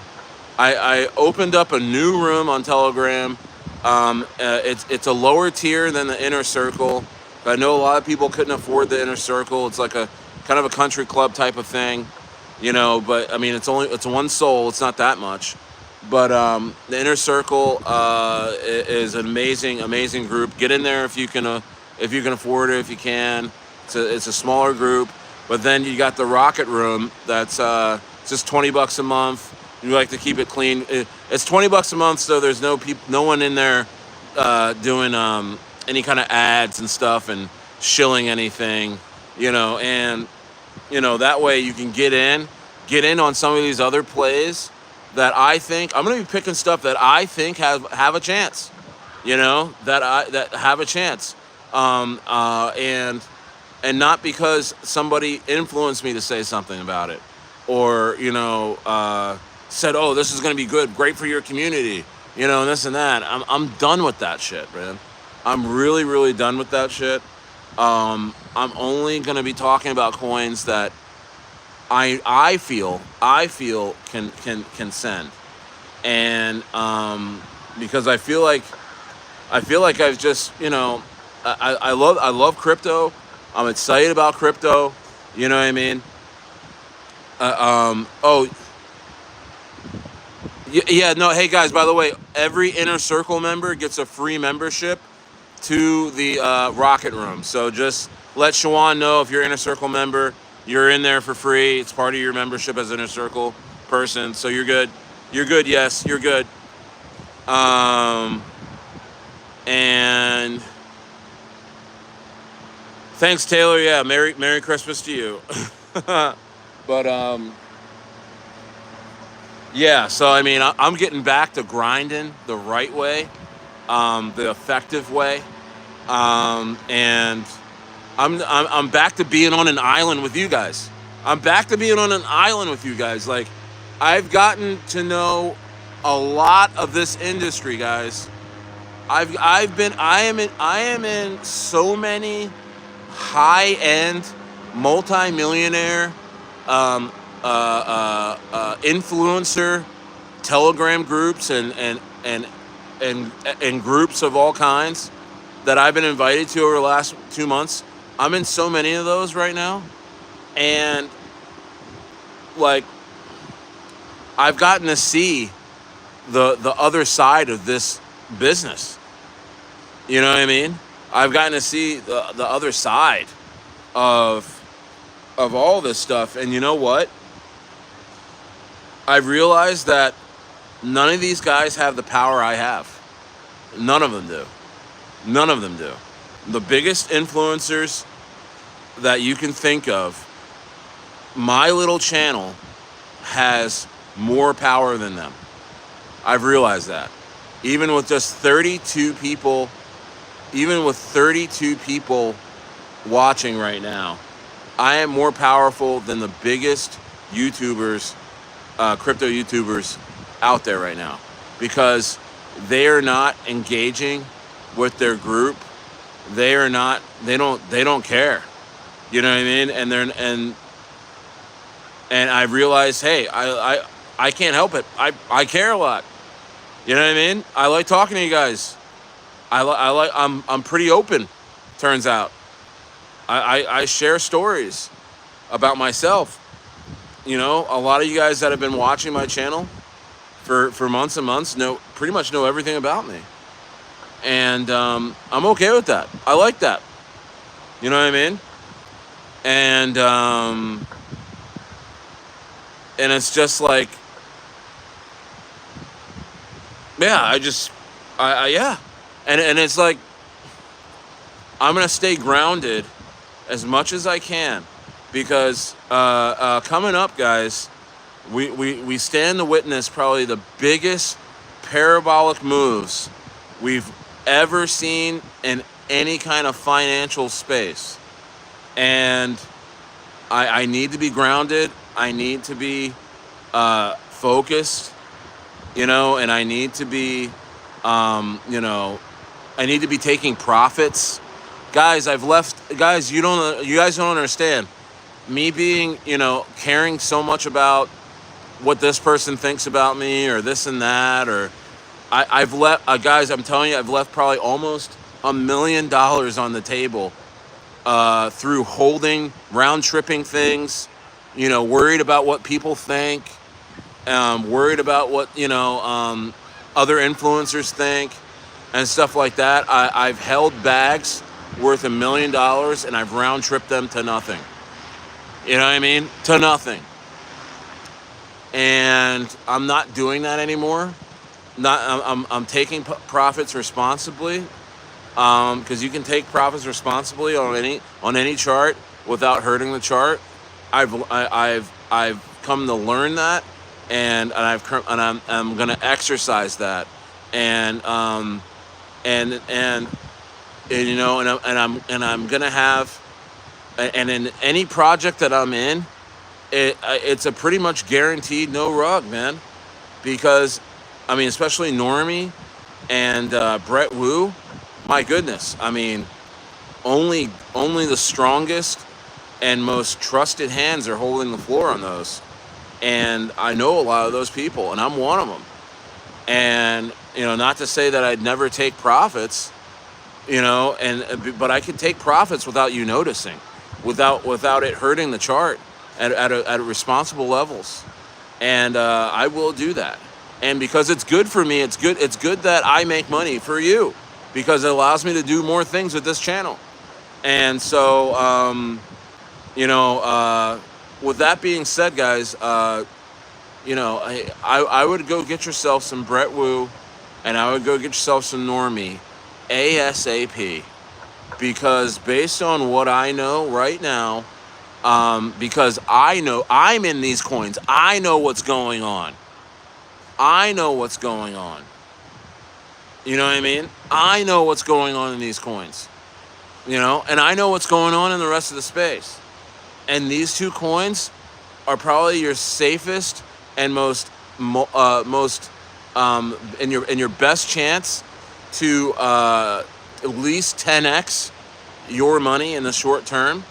I opened up a new room on Telegram. It's a lower tier than the Inner Circle. I know a lot of people couldn't afford the Inner Circle. It's like a kind of a country club type of thing, but I mean, it's one soul. It's not that much. But the Inner Circle is an amazing group. Get in there if you can afford it, if you can. It's a smaller group. But then you got the Rocket Room. That's just $20 a month. You like to keep it clean. It's $20 a month, so there's no one in there doing any kind of ads and stuff and shilling anything, and that way you can get in on some of these other plays that I think I'm going to be picking stuff that I think have a chance, that have a chance, and not because somebody influenced me to say something about it, or said, oh, this is going to be great for your community, and this and that. I'm done with that shit, man. I'm really, really done with that shit. I'm only going to be talking about coins that I feel can send, and because I feel like I've just, I love crypto. I'm excited about crypto. You know what I mean? Oh, yeah. No. Hey guys. By the way, every inner circle member gets a free membership to the Rocket Room. So just let Shawan know, if you're inner circle member, you're in there for free. It's part of your membership as an inner circle person. So you're good. You're good. Yes, you're good. Um, and thanks, Taylor. Yeah, Merry Christmas to you. But yeah. So I mean, I'm getting back to grinding the right way, the effective way, and I'm back to being on an island with you guys. I'm back to being on an island with you guys. Like, I've gotten to know a lot of this industry, guys. I am in so many high end, multi-millionaire, um, influencer Telegram groups and groups of all kinds that I've been invited to over the last 2 months. I'm in so many of those right now, and like, I've gotten to see the other side of this business. You know what I mean? I've gotten to see the other side of all this stuff, and you know what? I realized that none of these guys have the power I have. None of them do. None of them do. The biggest influencers that you can think of, my little channel has more power than them. I've realized that. Even with just 32 people, even with 32 people watching right now, I am more powerful than the biggest YouTubers, crypto YouTubers out there right now, because they are not engaging with their group. They are not. They don't care. You know what I mean? And I realized, hey, I can't help it. I care a lot. You know what I mean? I like talking to you guys. I'm pretty open. Turns out, I share stories about myself. You know, a lot of you guys that have been watching my channel for months and months pretty much know everything about me, and I'm okay with that. I like that. You know what I mean? And it's just like, yeah, yeah, and it's like, I'm gonna stay grounded as much as I can, because coming up, guys, we stand to witness probably the biggest parabolic moves we've ever seen in any kind of financial space, and I need to be grounded. I need to be focused, and I need to be, I need to be taking profits. Guys, you guys don't understand. Me being, caring so much about what this person thinks about me, or this and that, or I've left, guys, I'm telling you, I've left probably almost $1 million on the table through holding, round tripping things, worried about what people think, worried about what, other influencers think, and stuff like that. I've held bags worth $1 million, and I've round tripped them to nothing. You know what I mean? To nothing. And I'm not doing that anymore. I'm taking profits responsibly, because you can take profits responsibly on any chart without hurting the chart. I've come to learn that, and I'm going to exercise that, and I'm going to have, and in any project that I'm in, it's a pretty much guaranteed no rug, man, because I mean, especially Normie and Brettwu, my goodness, I mean, only the strongest and most trusted hands are holding the floor on those. And I know a lot of those people, and I'm one of them. And, not to say that I'd never take profits, but I could take profits without you noticing, without it hurting the chart at responsible levels. And I will do that. And because it's good for me, it's good that I make money for you, because it allows me to do more things with this channel. And so, with that being said, guys, I would go get yourself some Brettwu, and I would go get yourself some Normie ASAP, because based on what I know right now, because I know I'm in these coins, I know what's going on. I know what's going on. You know what I mean? I know what's going on in these coins. And I know what's going on in the rest of the space. And these two coins are probably your safest and most in your best chance to at least 10x your money in the short term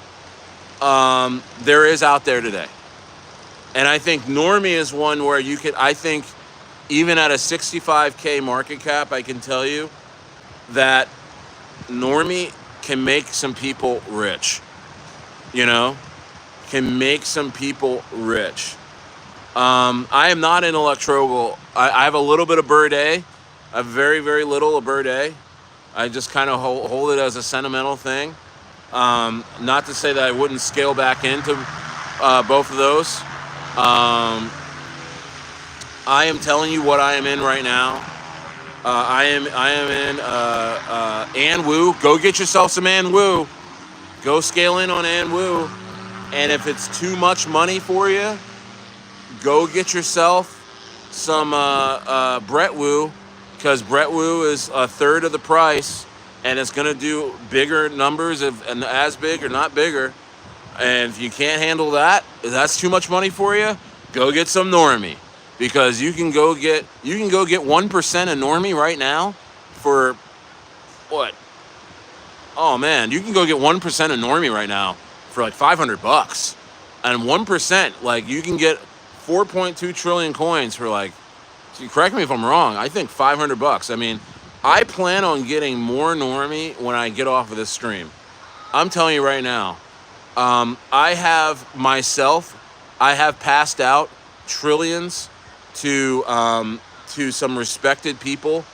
there is out there today. And I think Normie is one where I think even at a 65K market cap, I can tell you that Normie can make some people rich. Can make some people rich. I am not an electrogal. I have a little bit of Bird A. I have very, very little of Bird A. I just kind of hold it as a sentimental thing. Not to say that I wouldn't scale back into both of those. I am telling you what I am in right now. I am in Anwu. Go get yourself some Anwu. Go scale in on Anwu. And if it's too much money for you, go get yourself some Brettwu, because Brettwu is a third of the price, and it's going to do bigger numbers, and as big or not bigger. And if you can't handle that, if that's too much money for you, go get some Normie, because you can go get 1% of Normie right now for what? Oh man, you can go get 1% of Normie right now for like $500, and 1%, like you can get 4.2 trillion coins for like, correct me if I'm wrong, I think $500. I mean, I plan on getting more Normie when I get off of this stream. I'm telling you right now, I have passed out trillions to some respected people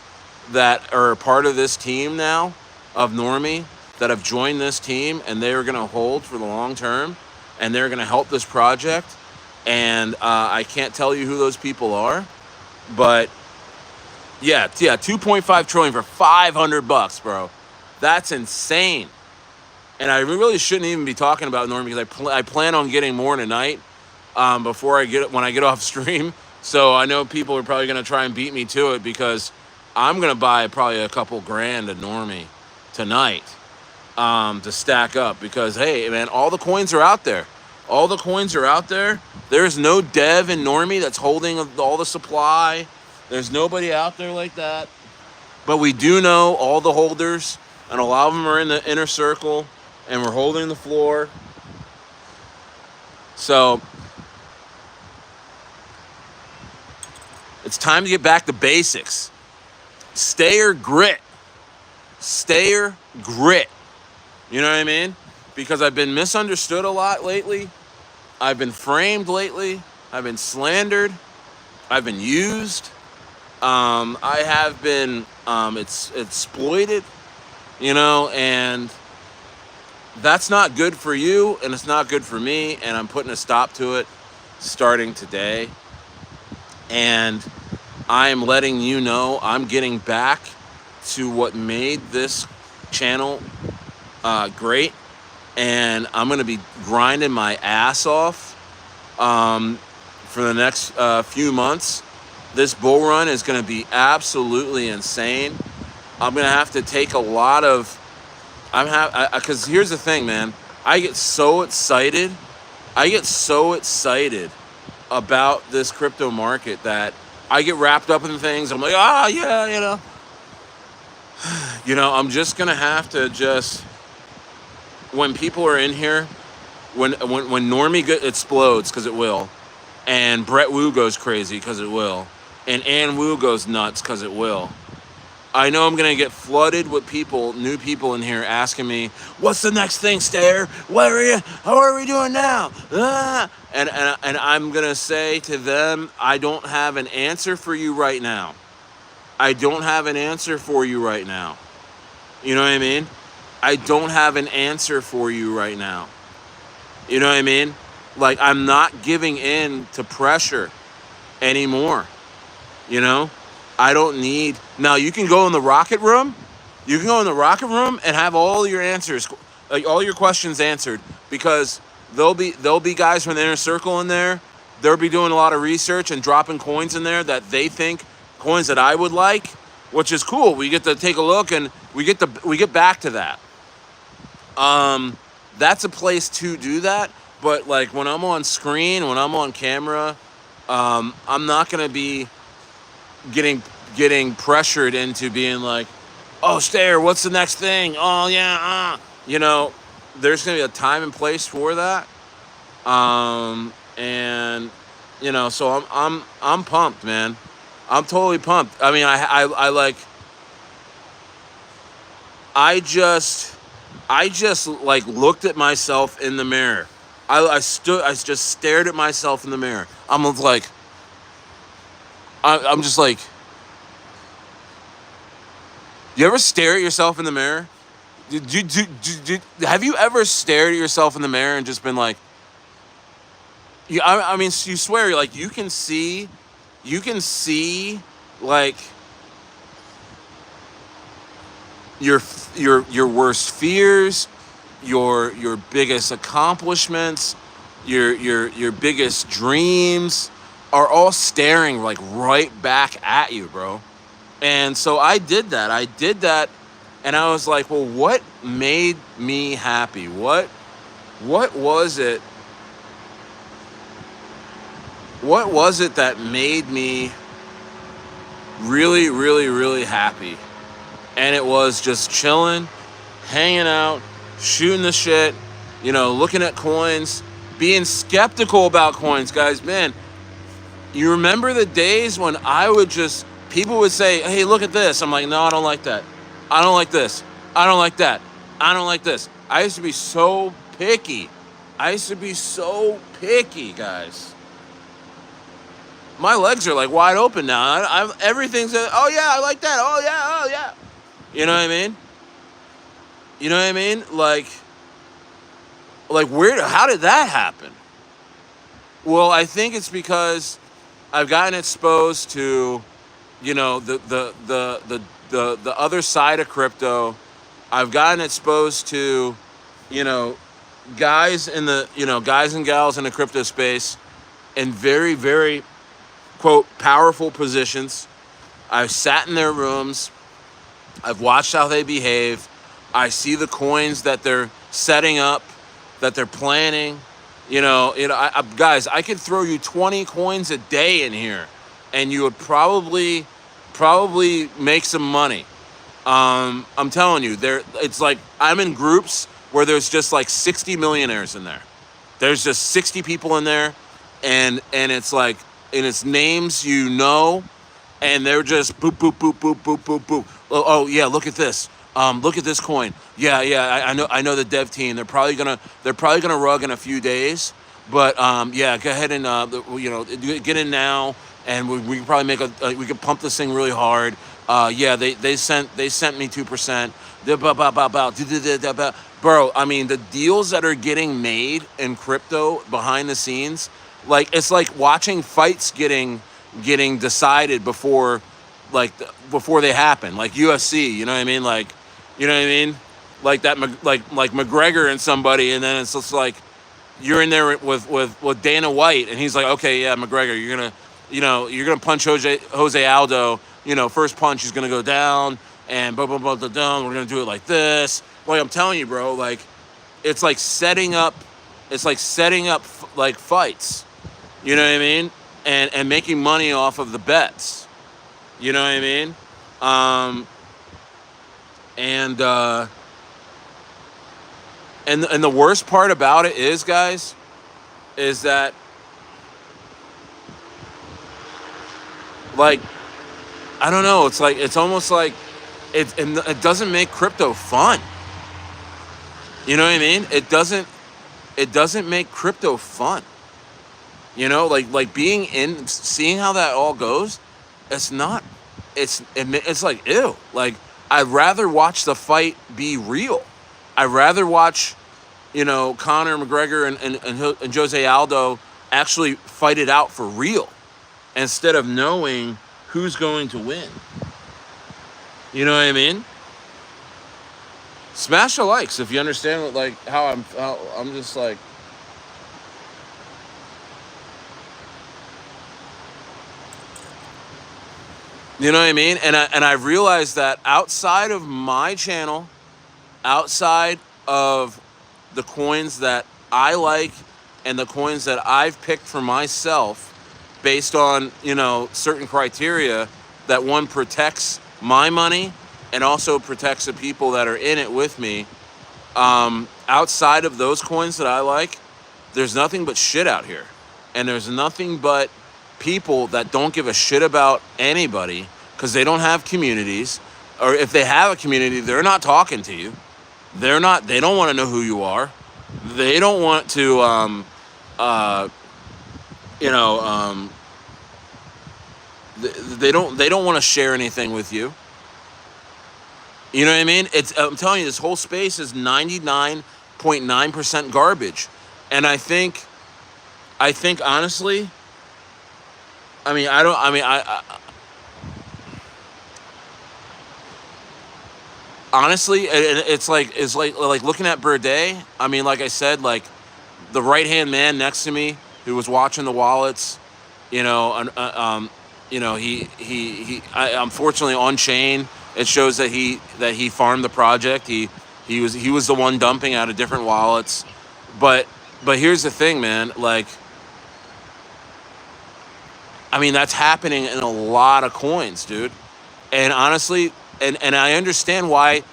that are part of this team now of Normie, that have joined this team, and they are going to hold for the long term, and they're going to help this project. And I can't tell you who those people are, but yeah, 2.5 trillion for $500, bro. That's insane. And I really shouldn't even be talking about Normie, because I plan on getting more tonight when I get off stream. So I know people are probably going to try and beat me to it, because I'm going to buy probably a couple grand of Normie tonight. To stack up, because hey man, all the coins are out there. There's no dev in Normie that's holding all the supply. There's nobody out there like that. But we do know all the holders, and a lot of them are in the inner circle, and we're holding the floor. So it's time to get back to basics. STAYER grit. You know what I mean? Because I've been misunderstood a lot lately. I've been framed lately. I've been slandered. I've been used. I have been exploited, and that's not good for you, and it's not good for me, and I'm putting a stop to it starting today. And I'm letting you know I'm getting back to what made this channel great, and I'm going to be grinding my ass off for the next few months. This bull run is going to be absolutely insane. I'm going to have to take a lot of, because here's the thing, man, I get so excited about this crypto market that I get wrapped up in things. I'm like, I'm just going to have to when people are in here, when Normie explodes, because it will, and Brettwu goes crazy, because it will, and Ann Wu goes nuts, because it will, I know I'm going to get flooded with people, new people in here asking me, what's the next thing, Stayer? What are you? How are we doing now? And I'm going to say to them, I don't have an answer for you right now. I don't have an answer for you right now. You know what I mean? I don't have an answer for you right now. You know what I mean? Like, I'm not giving in to pressure anymore. You know? I don't need... Now, you can go in the rocket room. You can go in the rocket room and have all your answers, like all your questions answered, because there'll be guys from the inner circle in there. They'll be doing a lot of research and dropping coins in there that they think, coins that I would like, which is cool. We get to take a look and we get back to that. That's a place to do that. But like when I'm on screen, when I'm on camera, I'm not gonna be getting pressured into being like, oh, Stayer, what's the next thing? Oh yeah, you know, there's gonna be a time and place for that. And you know, so I'm pumped, man. I'm totally pumped. I mean, I just like looked at myself in the mirror. I just stared at myself in the mirror. I'm like, I'm just like, you ever stare at yourself in the mirror? Have you ever stared at yourself in the mirror and just been like, I mean, you swear, like, you can see, like, your worst fears, your biggest accomplishments, your biggest dreams are all staring like right back at you, bro. And so I did that, and I was like, well, what made me happy? What was it? What was it that made me really, really, really happy? And it was just chilling, hanging out, shooting the shit, you know, looking at coins, being skeptical about coins, guys. Man, you remember the days when people would say, hey, look at this. I'm like, no, I don't like that. I don't like this. I don't like that. I don't like this. I used to be so picky. Guys. My legs are like wide open now. Everything's, oh yeah, I like that. Oh yeah. You know what I mean? You know what I mean? Like how did that happen? Well, I think it's because I've gotten exposed to, you know, the other side of crypto. I've gotten exposed to, you know, guys and gals in the crypto space in very, very, quote, powerful positions. I've sat in their rooms. I've watched how they behave. I see the coins that they're setting up, that they're planning. Guys, I could throw you 20 coins a day in here, and you would probably make some money. I'm telling you, it's like I'm in groups where there's just like 60 millionaires in there. There's just 60 people in there, and it's like, and it's names you know, and they're just boop, boop, boop, boop, boop, boop, boop. Oh yeah, look at this. Look at this coin. Yeah, I know the dev team. They're probably gonna rug in a few days, but yeah, go ahead and get in now, and we can probably we can pump this thing really hard. Yeah, they sent me 2%. Bro, I mean, the deals that are getting made in crypto behind the scenes, like, it's like watching fights getting decided before they happen, like UFC. You know what I mean? Like, you know what I mean? Like that, like McGregor and somebody, and then it's just like you're in there with Dana White, and he's like, okay, yeah, McGregor, you're gonna punch Jose Aldo. You know, first punch is gonna go down, and blah blah blah blah down. We're gonna do it like this. Like, I'm telling you, bro. Like, it's like setting up like fights. You know what I mean? And making money off of the bets. You know what I mean? And the worst part about it is, guys, is that, like, I don't know. It's like, it's almost like it doesn't make crypto fun. You know what I mean? It doesn't make crypto fun. You know, like being in, seeing how that all goes. It's not. It's like, ew. Like, I'd rather watch the fight be real. I'd rather watch, you know, Conor McGregor and Jose Aldo actually fight it out for real, instead of knowing who's going to win. You know what I mean? Smash the likes if you understand what, like, how I'm just like, you know what I mean? And I realized that outside of my channel, outside of the coins that I like and the coins that I've picked for myself based on, you know, certain criteria, that one protects my money and also protects the people that are in it with me. Outside of those coins that I like, there's nothing but shit out here. And there's nothing but people that don't give a shit about anybody because they don't have communities. Or if they have a community, they're not talking to you. They don't want to know who you are. They don't want to, you know, they don't want to share anything with you. You know what I mean? I'm telling you, this whole space is 99.9% garbage. And I think honestly, honestly, it's like looking at Birday. I mean, like I said, like, the right-hand man next to me who was watching the wallets, you know, you know, unfortunately on chain, it shows that he farmed the project. He was the one dumping out of different wallets. But here's the thing, man. Like, I mean, that's happening in a lot of coins, dude. And honestly, and I understand why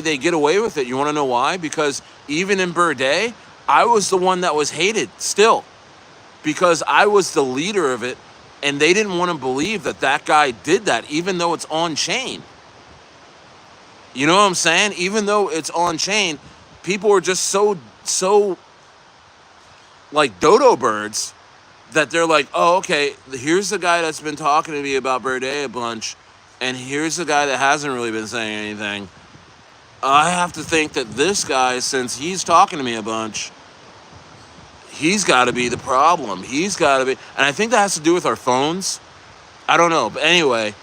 they get away with it. You want to know why? Because even in Birday, I was the one that was hated still, because I was the leader of it, and they didn't want to believe that guy did that, even though it's on chain. You know what I'm saying? Even though it's on chain, people are just so like dodo birds that they're like, oh, okay, here's the guy that's been talking to me about Birday a bunch, and here's the guy that hasn't really been saying anything. I have to think that this guy, since he's talking to me a bunch, he's got to be the problem. He's got to be, and I think that has to do with our phones. I don't know, but anyway,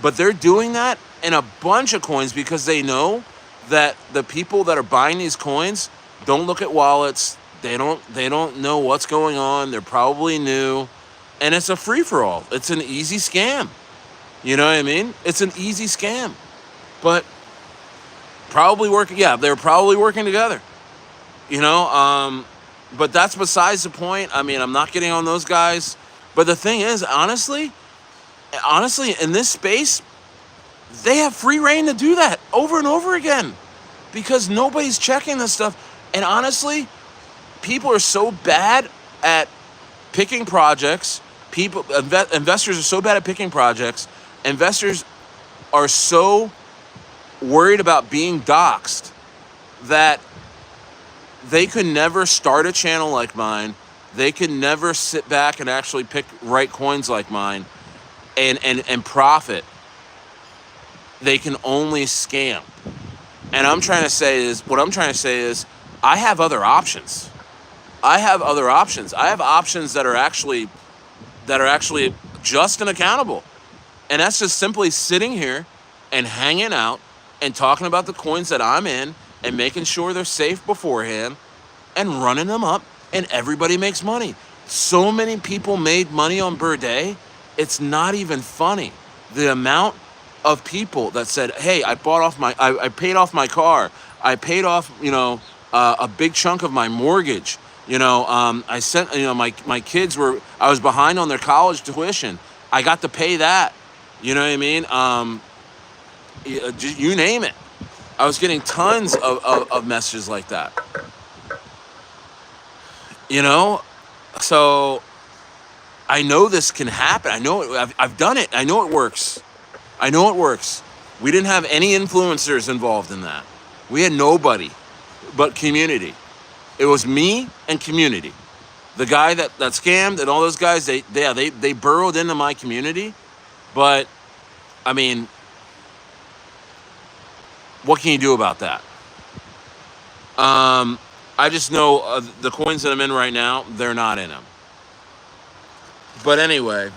but they're doing that in a bunch of coins because they know that the people that are buying these coins don't look at wallets. They don't know what's going on. They're probably new, and it's a free-for-all. It's an easy scam. You know what I mean? It's an easy scam, but probably working. Yeah, they're probably working together. You know, but that's besides the point. I mean, I'm not getting on those guys. But the thing is, honestly, in this space, they have free reign to do that over and over again because nobody's checking this stuff. And honestly, people are so bad at picking projects. Investors are so bad at picking projects. Investors are so worried about being doxxed that they could never start a channel like mine. They could never sit back and actually pick right coins like mine and profit. They can only scam. And what I'm trying to say is I have other options. I have options that are actually just and accountable. And that's just simply sitting here and hanging out and talking about the coins that I'm in and making sure they're safe beforehand and running them up, and everybody makes money. So many people made money on Birday, it's not even funny. The amount of people that said, hey, I paid off my car. I paid off, you know, a big chunk of my mortgage. You know, I sent, you know, my kids I was behind on their college tuition. I got to pay that. You know what I mean? You name it. I was getting tons of messages like that. You know, so I know this can happen. I know it. I've done it. I know it works. I know it works. We didn't have any influencers involved in that. We had nobody but community. It was me and community. The guy that scammed and all those guys, they burrowed into my community. But I mean, what can you do about that? I just know the coins that I'm in right now, they're not in them. But anyway,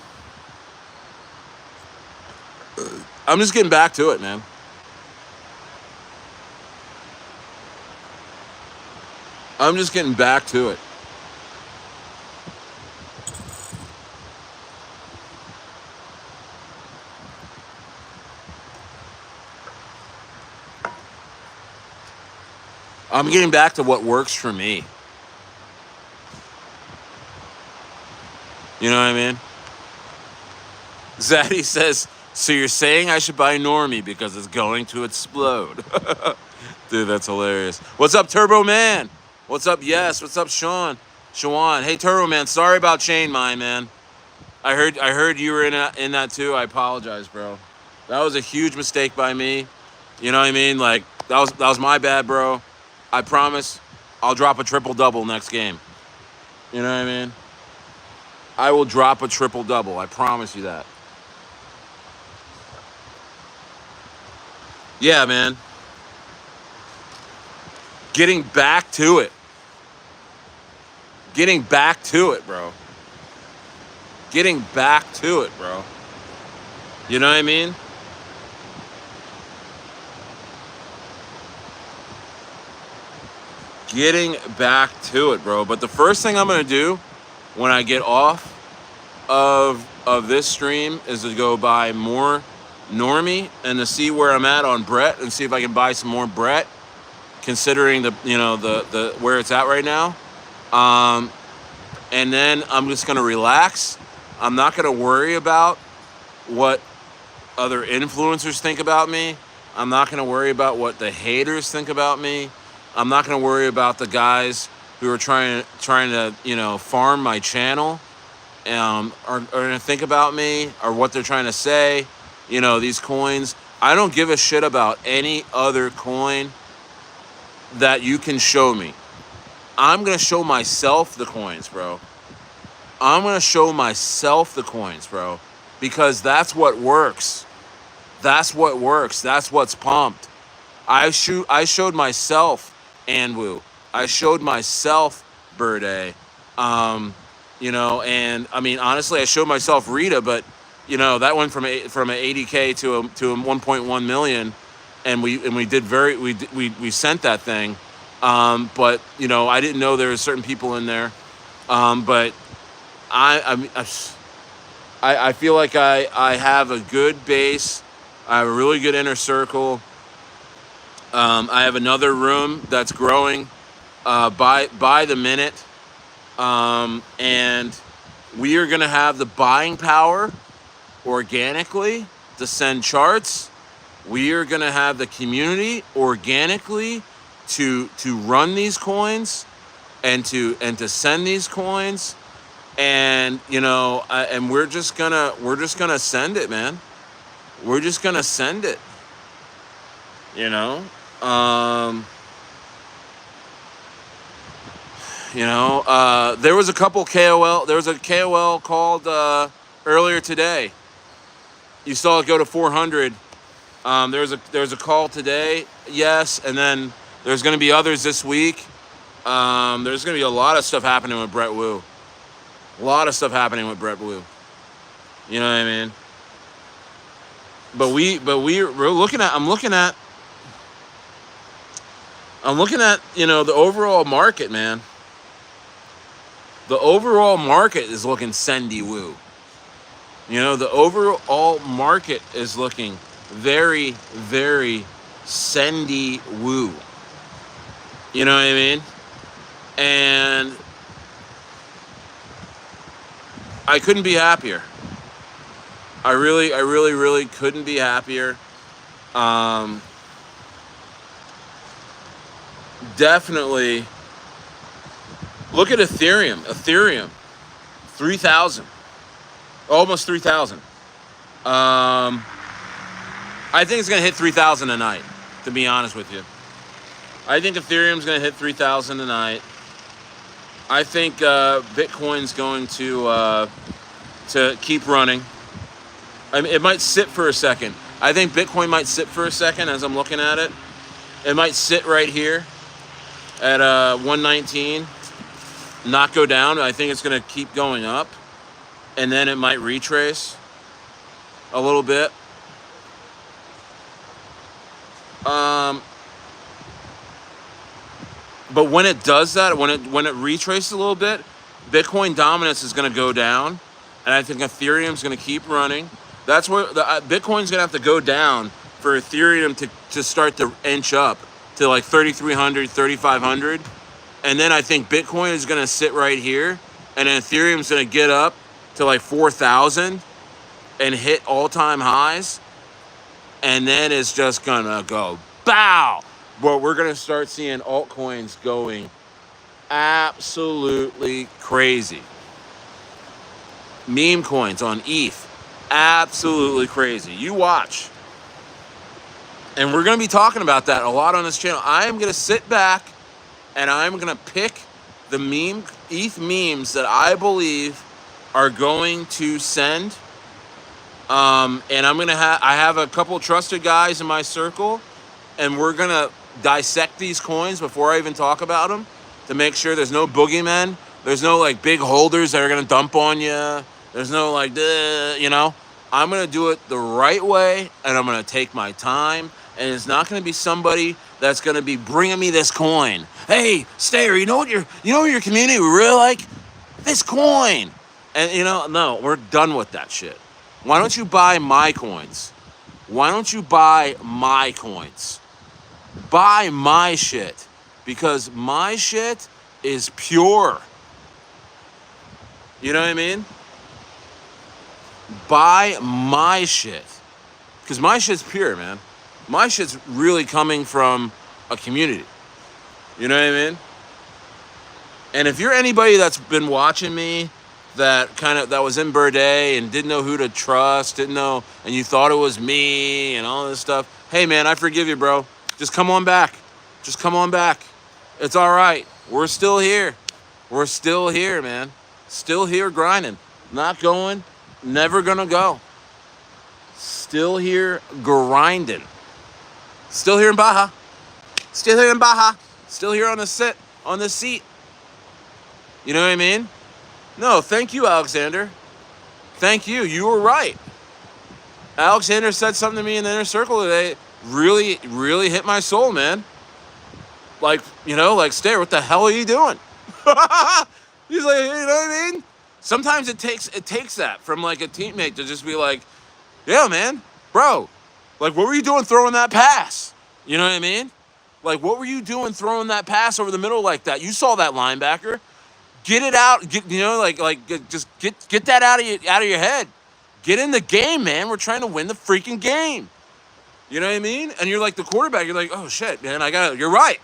I'm just getting back to it, man. I'm just getting back to it. I'm getting back to what works for me. You know what I mean? Zaddy says, so you're saying I should buy Normie because it's going to explode. Dude, that's hilarious. What's up, Turbo Man? What's up, Yes? What's up, Sean? Shawan. Hey, Turbo Man, sorry about ChainMind, man. I heard you were in that too. I apologize, bro. That was a huge mistake by me. You know what I mean? Like, that was my bad, bro. I promise I'll drop a triple-double next game. You know what I mean? I will drop a triple-double. I promise you that. Yeah, man. Getting back to it. Getting back to it, bro. Getting back to it, bro. You know what I mean? Getting back to it, bro. But the first thing I'm going to do when I get off of this stream is to go buy more Normie and to see where I'm at on Brett and see if I can buy some more Brett, considering the where it's at right now. And then I'm just gonna relax. I'm not gonna worry about what other influencers think about me. I'm not gonna worry about what the haters think about me. I'm not gonna worry about the guys who are trying to farm my channel. Are gonna think about me or what they're trying to say. These coins. I don't give a shit about any other coin that you can show me. I'm gonna show myself the coins, bro. I'm gonna show myself the coins, bro, because that's what works. That's what works. That's what's pumped. I showed myself Anwu. I showed myself Birday. And I mean, honestly, I showed myself Rita, but that went from an 80K to a 1.1 million, and we did we sent that thing. But I didn't know there were certain people in there. But I feel like I have a good base. I have a really good inner circle. I have another room that's growing by the minute. And we are going to have the buying power organically to send charts. We are going to have the community organically to run these coins and to send these coins. And and we're just gonna send it, man. We're just gonna send it. There was a couple KOL. There was a KOL called earlier today. You saw it go to 400. There's a call today, yes, and then there's going to be others this week. There's going to be a lot of stuff happening with Brettwu. A lot of stuff happening with Brettwu. You know what I mean? But we're looking at. I'm looking at the overall market, man. The overall market is looking sendy woo. The overall market is looking very, very sendy woo. You know what I mean? And I couldn't be happier. I really, really couldn't be happier. Definitely Look at Ethereum. 3,000, almost 3,000. I think it's gonna hit 3,000 tonight. To be honest with you, I think Ethereum's gonna hit 3,000 tonight. I think Bitcoin's going to keep running. I mean, it might sit for a second. I think Bitcoin might sit for a second as I'm looking at it. It might sit right here at 119, not go down. I think it's going to keep going up, and then it might retrace a little bit. But when it does that, when it retraces a little bit, Bitcoin dominance is going to go down, and I think Ethereum's going to keep running. That's where Bitcoin's going to have to go down for Ethereum to start to inch up to like 3,300, 3,500. And then I think Bitcoin is going to sit right here, and then Ethereum's going to get up to like 4,000 and hit all-time highs, and then it's just going to go bow. But we're going to start seeing altcoins going absolutely crazy. Meme coins on ETH, absolutely crazy. You watch. And we're going to be talking about that a lot on this channel. I am going to sit back and I'm going to pick the ETH memes that I believe are going to send. And I'm going to I have a couple trusted guys in my circle, and we're going to dissect these coins before I even talk about them to make sure there's no boogeymen. There's no like big holders that are going to dump on you. There's no like, I'm going to do it the right way, and I'm going to take my time, and it's not going to be somebody that's going to be bringing me this coin. Hey, Stayer, you know what your community would really like? This coin. And no, we're done with that shit. Why don't you buy my coins? Why don't you buy my coins? Buy my shit, because my shit is pure. You know what I mean? Buy my shit, because my shit's pure, man. My shit's really coming from a community. You know what I mean? And if you're anybody that's been watching me that was in Birthday and didn't know who to trust, didn't know, and you thought it was me and all this stuff, hey man, I forgive you, bro. Just come on back. Just come on back. It's all right. We're still here. We're still here, man. Still here grinding. Not going. Never gonna go. Still here grinding. Still here in Baja. Still here in Baja. Still here on the seat. You know what I mean? No, thank you, Alexander. Thank you. You were right. Alexander said something to me in the inner circle today. Really, really hit my soul, man. Like, Stayer, what the hell are you doing? He's like, you know what I mean? Sometimes it takes that from like a teammate to just be like, yeah, man, bro, like, what were you doing throwing that pass? You know what I mean? Like, what were you doing throwing that pass over the middle like that? You saw that linebacker. Get it out. Just get that out of your head. Get in the game, man. We're trying to win the freaking game. You know what I mean? And you're like the quarterback. You're like, oh shit, man, you're right.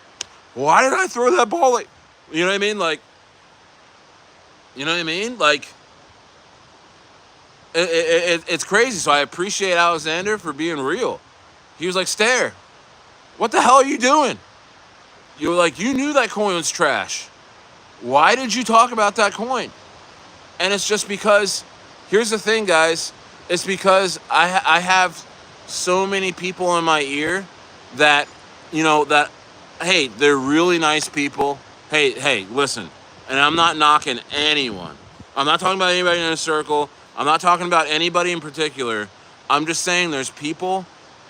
Why did I throw that ball? You know what I mean? Like, you know what I mean? Like, it's crazy. So I appreciate Alexander for being real. He was like, Stayer, what the hell are you doing? You were like, you knew that coin was trash. Why did you talk about that coin? And it's just because, here's the thing, guys. It's because I have so many people in my ear that, hey, they're really nice people. Hey, listen. And I'm not knocking anyone. I'm not talking about anybody in a circle. I'm not talking about anybody in particular. I'm just saying there's people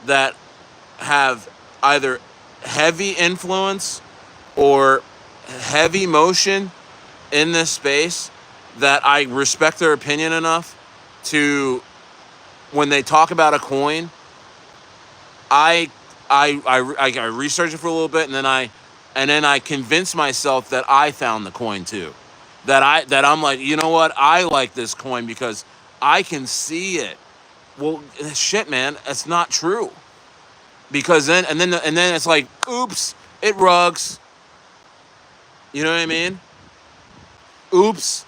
that have either heavy influence or heavy motion in this space that I respect their opinion enough to, when they talk about a coin, I research it for a little bit, and then I convince myself that I found the coin too. That I'm like, you know what? I like this coin because I can see it. Well, shit, man, that's not true. Because then it's like, oops, it rugs. You know what I mean? Oops.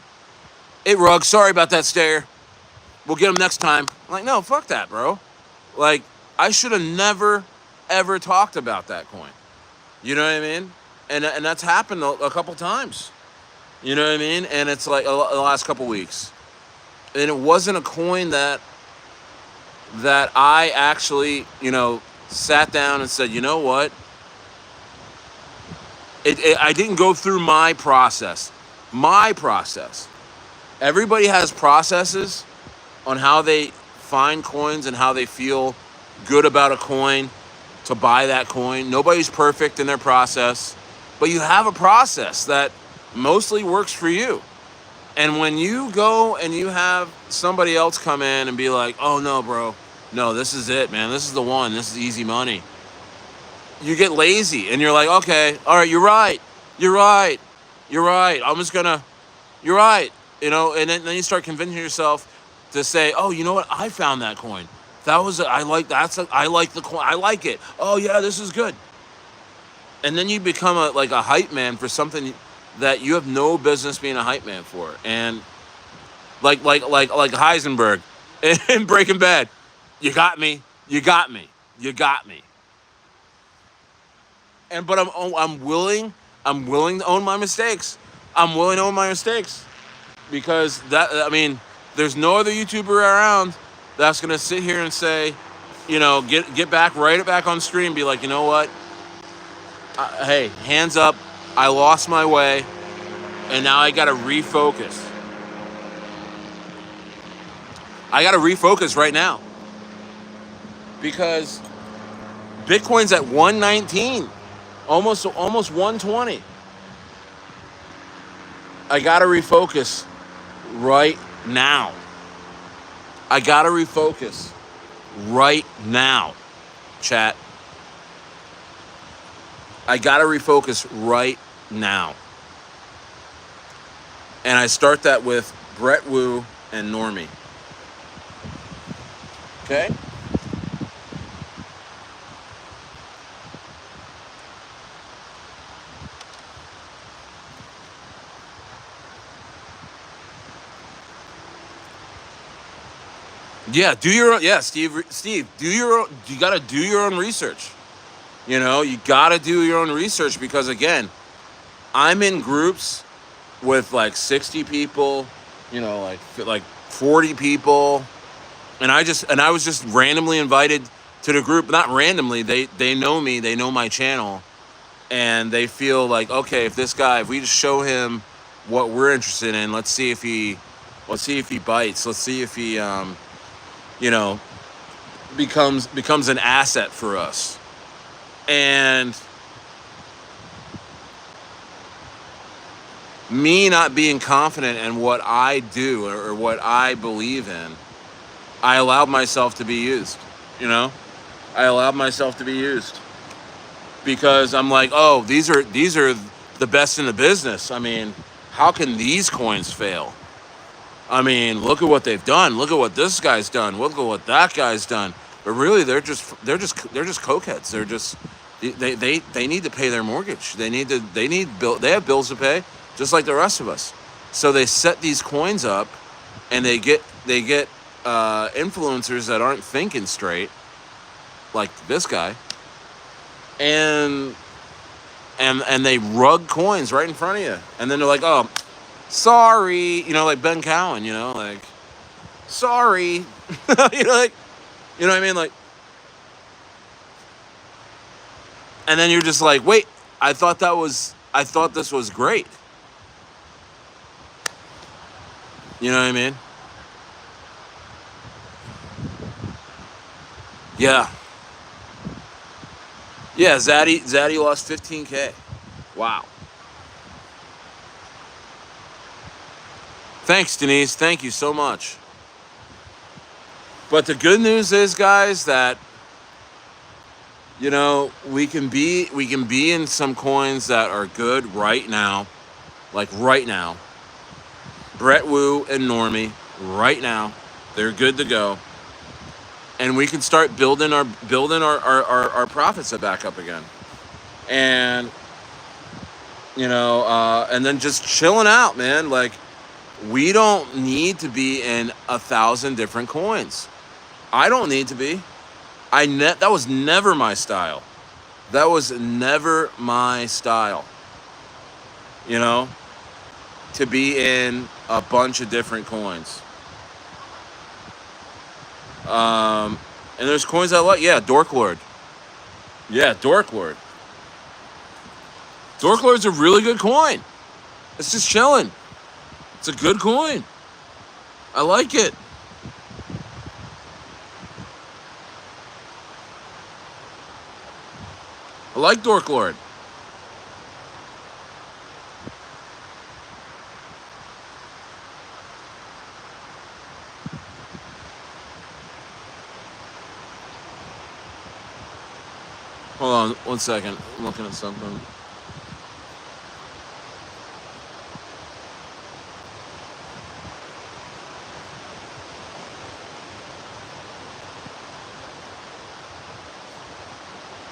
It rug. Sorry about that, Stayer. We'll get them next time. I'm like, no, fuck that, bro. Like, I should have never, ever talked about that coin. You know what I mean? And that's happened a couple times. You know what I mean? And it's like the last couple weeks. And it wasn't a coin that I actually, sat down and said, you know what? I didn't go through my process. My process. Everybody has processes on how they find coins and how they feel good about a coin to buy that coin. Nobody's perfect in their process, but you have a process that mostly works for you. And when you go and you have somebody else come in and be like, oh no, bro, no, this is it, man. This is the one. This is easy money. You get lazy and you're like, okay, all right, you're right. You're right. You're right. You're right. And then you start convincing yourself to say, oh, you know what? I found that coin. I like the coin. I like it. Oh yeah, this is good. And then you become a hype man for something that you have no business being a hype man for. And like Heisenberg in Breaking Bad, you got me. You got me. You got me. But I'm willing to own my mistakes. I'm willing to own my mistakes because there's no other YouTuber around that's gonna sit here and say, get back, write it back on stream, be like, you know what? Hey, hands up. I lost my way, and now I gotta refocus. I gotta refocus right now because Bitcoin's at 119. Almost 120. I gotta refocus right now. I gotta refocus right now, chat. I gotta refocus right now. And I start that with Brettwu and Normie. Okay? Yeah, Steve, you got to do your own research. You got to do your own research because again, I'm in groups with like 60 people, like 40 people, and I was just randomly invited to the group. Not randomly, they know me, they know my channel, and they feel like, okay, if we just show him what we're interested in, let's see if he bites, let's see if he becomes an asset for us. And me not being confident in what I do or what I believe in, I allowed myself to be used. I allowed myself to be used because I'm like, oh, these are the best in the business. How can these coins fail? Look at what they've done. Look at what this guy's done. Look at what that guy's done. But really, they're just cokeheads. They're just they need to pay their mortgage. They have bills to pay, just like the rest of us. So they set these coins up, and they get influencers that aren't thinking straight, like this guy, and they rug coins right in front of you, and then they're like, oh, sorry, like Ben Cowan, like, sorry, you know what I mean? Like, and then you're just like, wait, I thought this was great. You know what I mean? Yeah. Yeah, Zaddy lost 15K. Wow. Thanks, Denise. Thank you so much. But the good news is, guys, that we can be in some coins that are good right now, like right now. Brettwu and Normie, right now, they're good to go, and we can start building our profits back up again. And and then just chilling out, man. Like, we don't need to be in 1,000 different coins. I don't need to be. That was never my style. That was never my style. To be in a bunch of different coins. And there's coins I like. Yeah, Dork Lord. Yeah, Dork Lord. Dork Lord's a really good coin. It's just chilling. It's a good coin. I like it. I like Dork Lord. Hold on 1 second. I'm looking at something.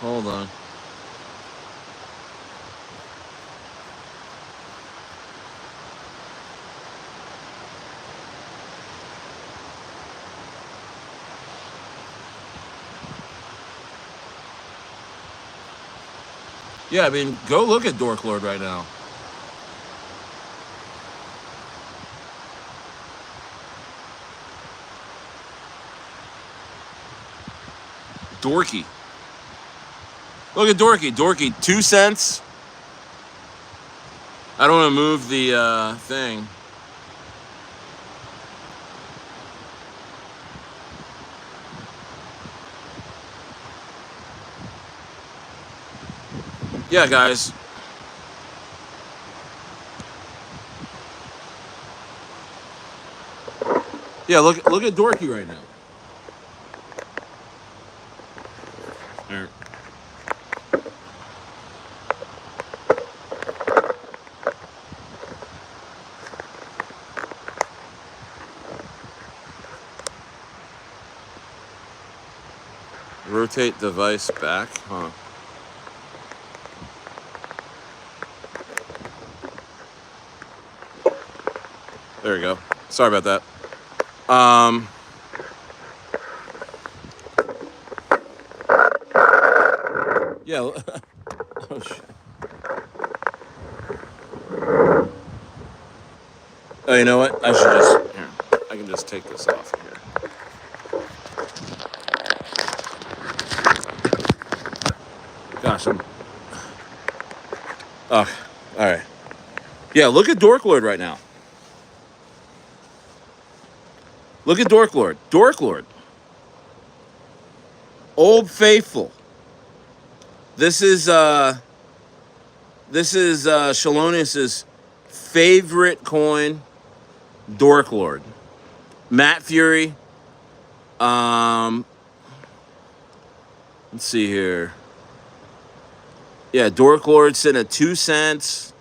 Hold on. Yeah, I mean, go look at Dork Lord right now. Dorky. Look at Dorky. Dorky, 2 cents. I don't want to move the thing. Yeah, guys. Yeah, look at Dorky right now. There. Rotate device back, huh? There we go. Sorry about that. Yeah. Oh shit. Oh, you know what? I should just here. I can just take this off here. Gosh, I'm. Oh, all right. Yeah, look at Dork Lord right now. Look at Dork Lord. Dork Lord. Old Faithful. This is Shalonius's favorite coin, Dork Lord. Matt Fury. Let's see here. Yeah, Dork Lord sitting at 2 cents.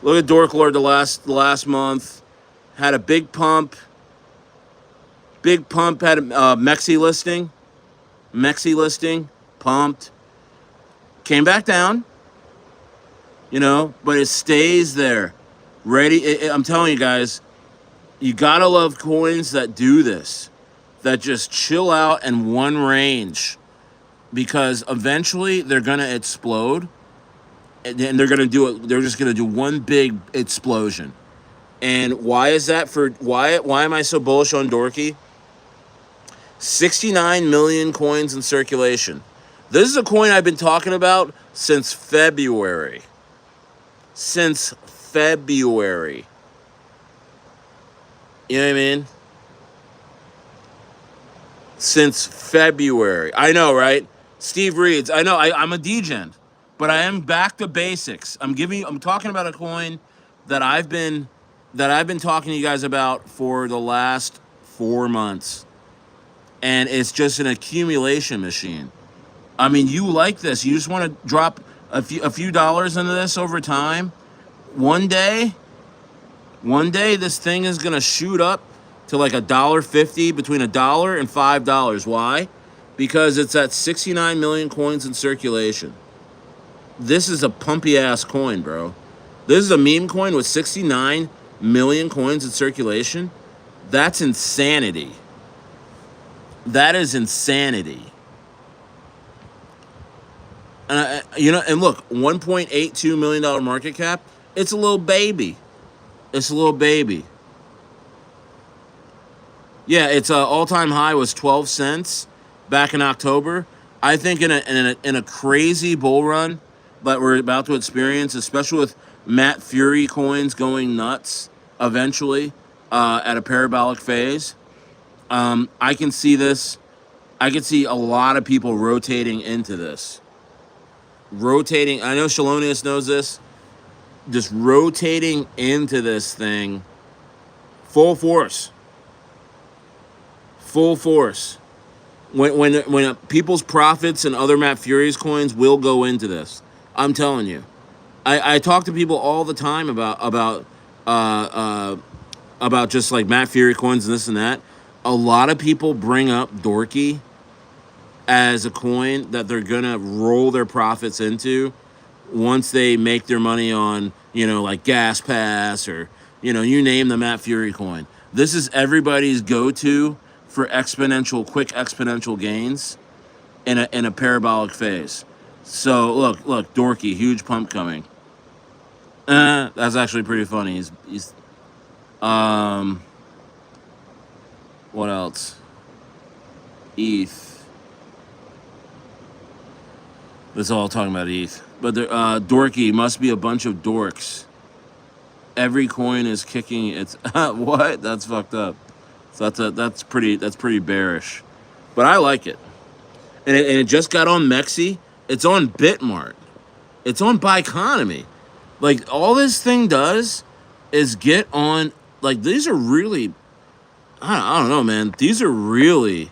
Look at Dork Lord the last month. Had a big pump. Big pump, had a Mexi listing. Mexi listing. Pumped. Came back down. But it stays there. Ready. I'm telling you guys, you gotta love coins that do this. That just chill out in one range. Because eventually they're gonna explode. And they're gonna do it. They're just gonna do one big explosion. And why is that why am I so bullish on Dorky? 69 million coins in circulation. This is a coin I've been talking about since February. Since February. You know what I mean? Since February. I know, right? Steve Reeds. I know, I'm a degen. But I am back to basics. I'm talking about a coin that I've been talking to you guys about for the last 4 months. And it's just an accumulation machine. I mean, you like this. You just want to drop a few dollars into this over time. One day this thing is gonna shoot up to like $1.50, between $1 and $5. Why? Because it's at 69 million coins in circulation. This is a pumpy ass coin, bro. This is a meme coin with 69 million coins in circulation. That's insanity. That is insanity. And look, $1.82 million market cap. It's a little baby. It's a little baby. Yeah, its all-time high was 12 cents back in October. I think in a crazy bull run that we're about to experience, especially with Matt Fury coins going nuts eventually at a parabolic phase, I can see this. I can see a lot of people rotating into this. Rotating. I know Shalonius knows this. Just rotating into this thing full force. Full force. When people's profits and other Matt Furious coins will go into this, I'm telling you. I talk to people all the time about just like Matt Fury coins and this and that. A lot of people bring up Dorky as a coin that they're gonna roll their profits into once they make their money on, like Gas Pass or, you name the Matt Fury coin. This is everybody's go-to for quick exponential gains in a parabolic phase. So look, Dorky, huge pump coming. That's actually pretty funny. He's what else? ETH. That's all talking about ETH. But Dorky must be a bunch of dorks. Every coin is kicking its what? That's fucked up. So that's pretty bearish. But I like it. And it just got on Mexi. It's on Bitmart. It's on Biconomy. Like, all this thing does is get on, like, these are really, I don't know, man. These are really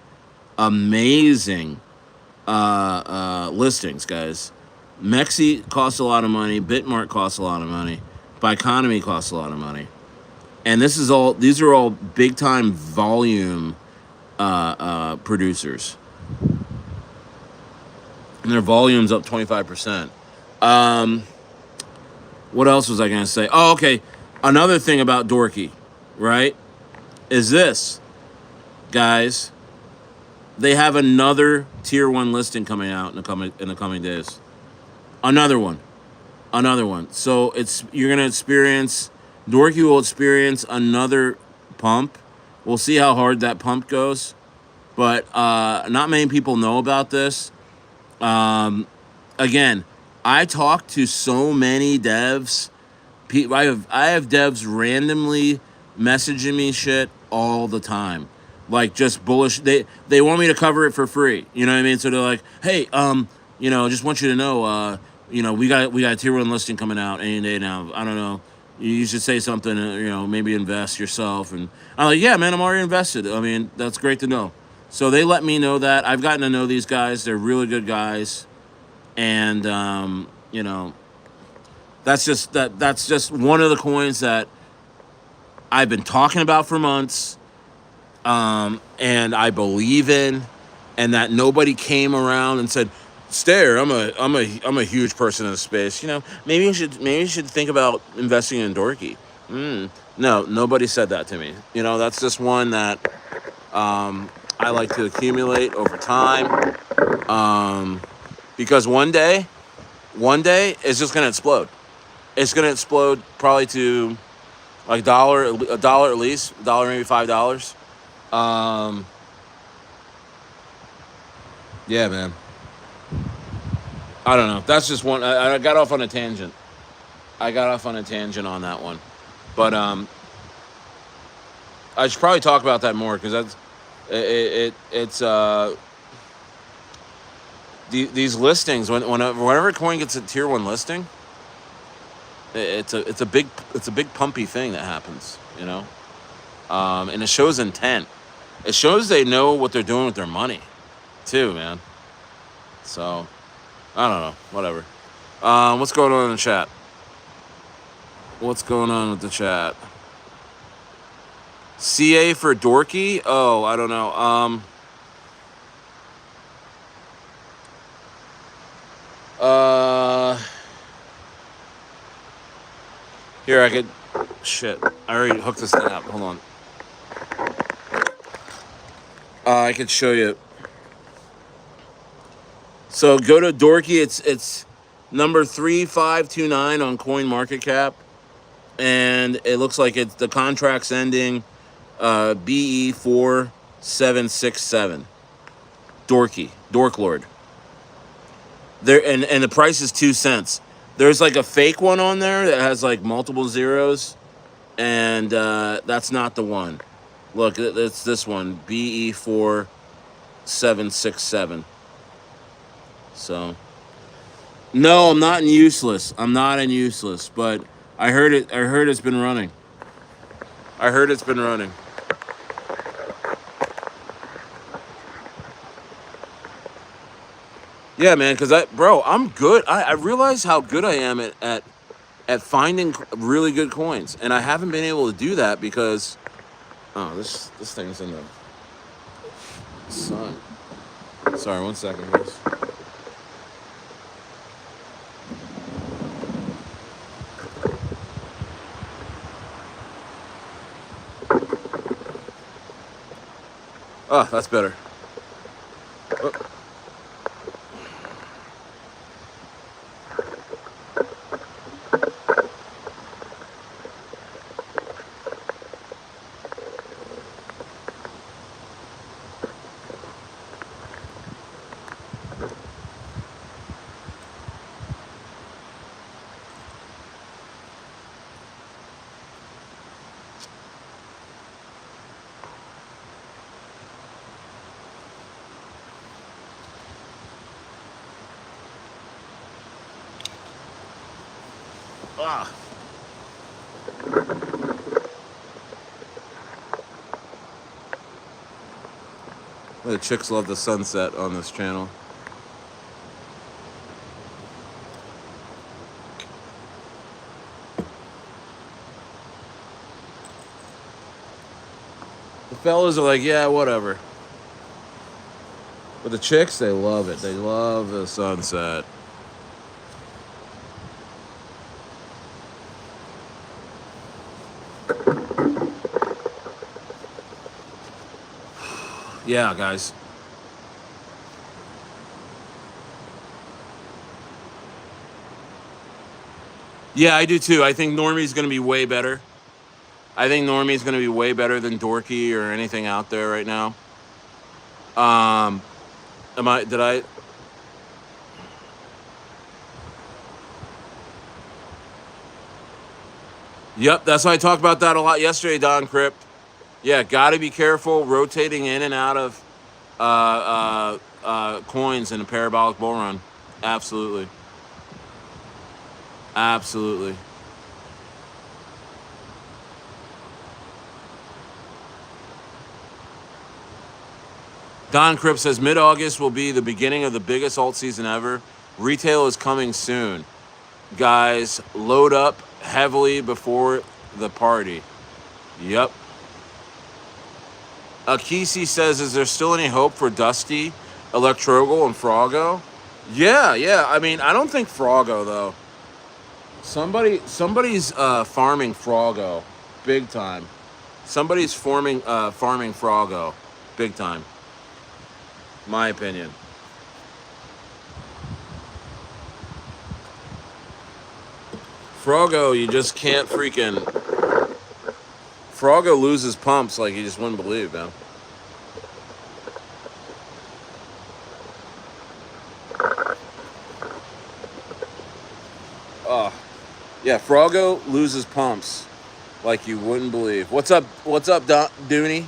amazing listings, guys. Mexi costs a lot of money. Bitmart costs a lot of money. Biconomy costs a lot of money. And these are all big time volume producers. And their volume's up 25%. What else was I gonna say? Oh, okay. Another thing about Dorky, right? Is this, guys? They have another tier 1 listing coming out in the coming days. Another one. So you're gonna experience. Dorky will experience another pump. We'll see how hard that pump goes, but not many people know about this. Again, I talk to so many devs. I have devs randomly messaging me shit all the time, like just bullish. They want me to cover it for free. You know what I mean? So they're like, hey, just want you to know, we got a tier 1 listing coming out any day now. I don't know. You should say something, maybe invest yourself. And I'm like, yeah, man, I'm already invested. I mean, that's great to know. So they let me know that. I've gotten to know these guys. They're really good guys. And, that's just one of the coins that I've been talking about for months, and I believe in, and that nobody came around and said, Stayer, I'm a huge person in the space. Maybe you should think about investing in Dorky. No, nobody said that to me. That's just one that I like to accumulate over time, because one day it's just gonna explode. It's gonna explode probably to like a dollar at least, $1 maybe $5. Yeah, man. I don't know. That's just one. I got off on a tangent. on that one, but I should probably talk about that more because it's these listings whenever a coin gets a tier 1 listing, it's a big pumpy thing that happens, and it shows intent. It shows they know what they're doing with their money, too, man. So I don't know, whatever. What's going on in the chat? What's going on with the chat? CA for Dorky? Oh, I don't know. Here, I could... Shit. I already hooked this thing up. Hold on. I could show you. So go to Dorky. It's number 3529 on CoinMarketCap. And it looks like it's the contract's ending BE 4767. Dorky. Dork Lord. There and the price is 2 cents. There's like a fake one on there that has like multiple zeros, and that's not the one. Look, it's this one, BE 4767. So, no, I'm not in useless. I'm not in useless, but I heard it. I heard it's been running. I heard it's been running. Yeah, man, because I'm good. I realize how good I am at finding really good coins, and I haven't been able to do that because this thing's in the sun. Sorry, 1 second, guys. Oh, that's better. Oh. Ah. The chicks love the sunset on this channel. The fellas are like, yeah, whatever. But the chicks, they love it. They love the sunset. Yeah, guys. Yeah, I do too. I think Normie's going to be way better. I think Normie's going to be way better than Dorky or anything out there right now. Did I? Yep, that's why I talked about that a lot yesterday, Don Crypt. Yeah, got to be careful rotating in and out of coins in a parabolic bull run. Absolutely. Absolutely. Don Crypt says mid-August will be the beginning of the biggest alt season ever. Retail is coming soon. Guys, load up heavily before the party. Yep. Akisi says, is there still any hope for Dusty, Electrogal, and Froggo? Yeah. I mean, I don't think Froggo, though. Somebody's farming Froggo big time. Somebody's farming Froggo big time. My opinion. Froggo, you just can't freaking... Froggo loses pumps like you just wouldn't believe, man. Oh, yeah, Froggo loses pumps like you wouldn't believe. What's up, Dooney?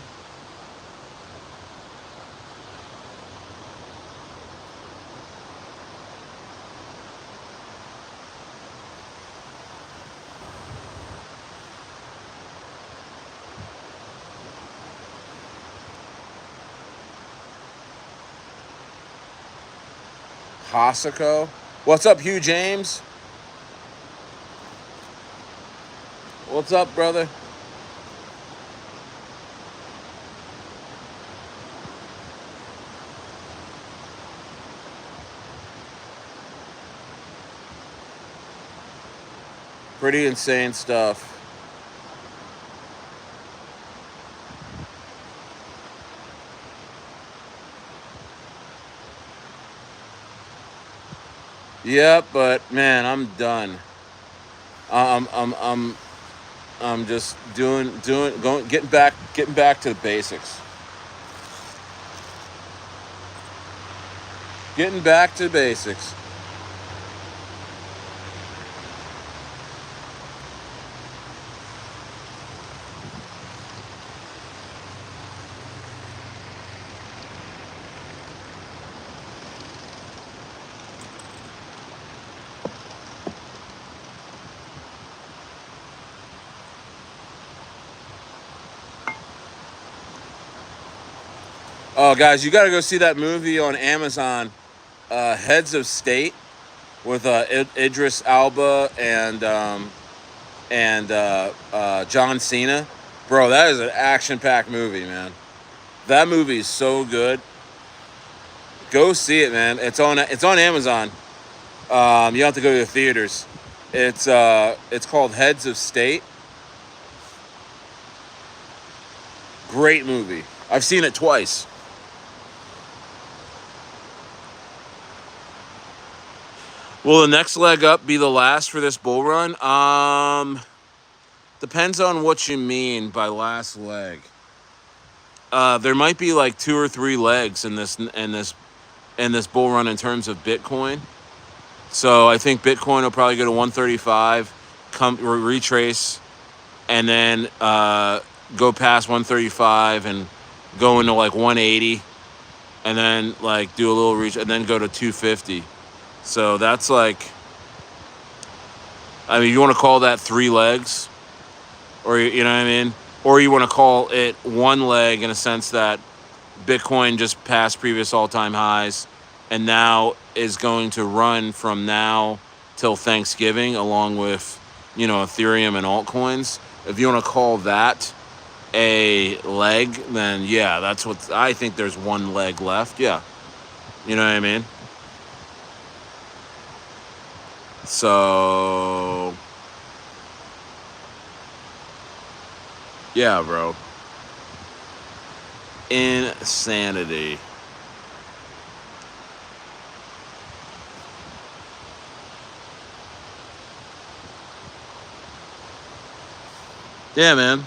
Hasako. What's up, Hugh James? What's up, brother? Pretty insane stuff. Yep, but man, I'm done. I'm I'm I'm I'm just getting back to the basics. Getting back to the basics. Oh, guys, you got to go see that movie on Amazon, Heads of State, with Idris Alba and John Cena. Bro, that is an action-packed movie, man. That movie is so good. Go see it, man. It's on Amazon. You don't have to go to the theaters. It's called Heads of State. Great movie. I've seen it twice. Will the next leg up be the last for this bull run? Depends on what you mean by last leg. There might be like 2 or 3 legs in this bull run in terms of Bitcoin. So I think Bitcoin will probably go to 135, retrace, and then go past 135 and go into like 180, and then like do a little reach, and then go to 250. So that's like, I mean, you want to call that 3 legs, or you know what I mean, or you want to call it 1 leg in a sense that Bitcoin just passed previous all-time highs and now is going to run from now till Thanksgiving, along with, Ethereum and altcoins. If you want to call that a leg, then yeah, that's what I think. There's 1 leg left. Yeah. You know what I mean? So, yeah, bro. Insanity. Yeah, man.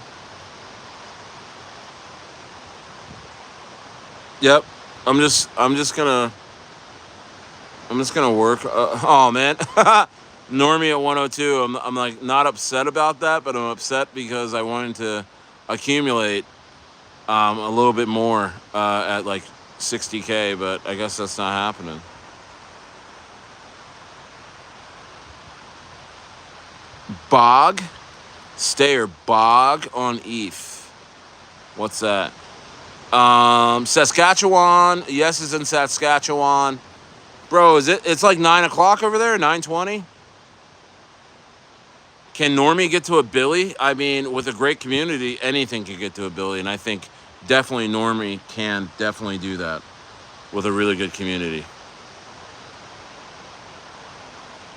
Yep. I'm just gonna work. Oh man, Normie at 102. I'm like not upset about that, but I'm upset because I wanted to accumulate a little bit more at like 60K, but I guess that's not happening. Bog, Stayer Bog on ETH. What's that? Saskatchewan. Yes, is in Saskatchewan. Bro, it's like 9 o'clock over there, 9:20. Can Normie get to a Billy? I mean, with a great community, anything can get to a Billy, and I think definitely Normie can definitely do that with a really good community.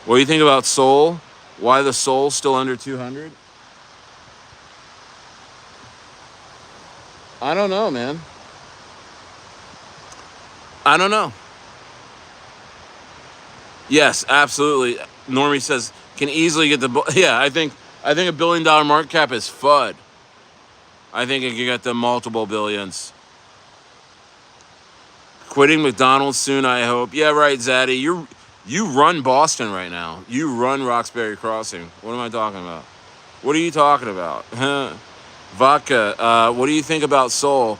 What do you think about Soul? Why the Soul still under 200? I don't know, man. I don't know. Yes, absolutely. Normie says can easily get the yeah. I think $1 billion market cap is FUD. I think it can get to multiple billions. Quitting McDonald's soon, I hope. Yeah, right, Zaddy. You run Boston right now. You run Roxbury Crossing. What am I talking about? What are you talking about? Vodka. What do you think about Soul?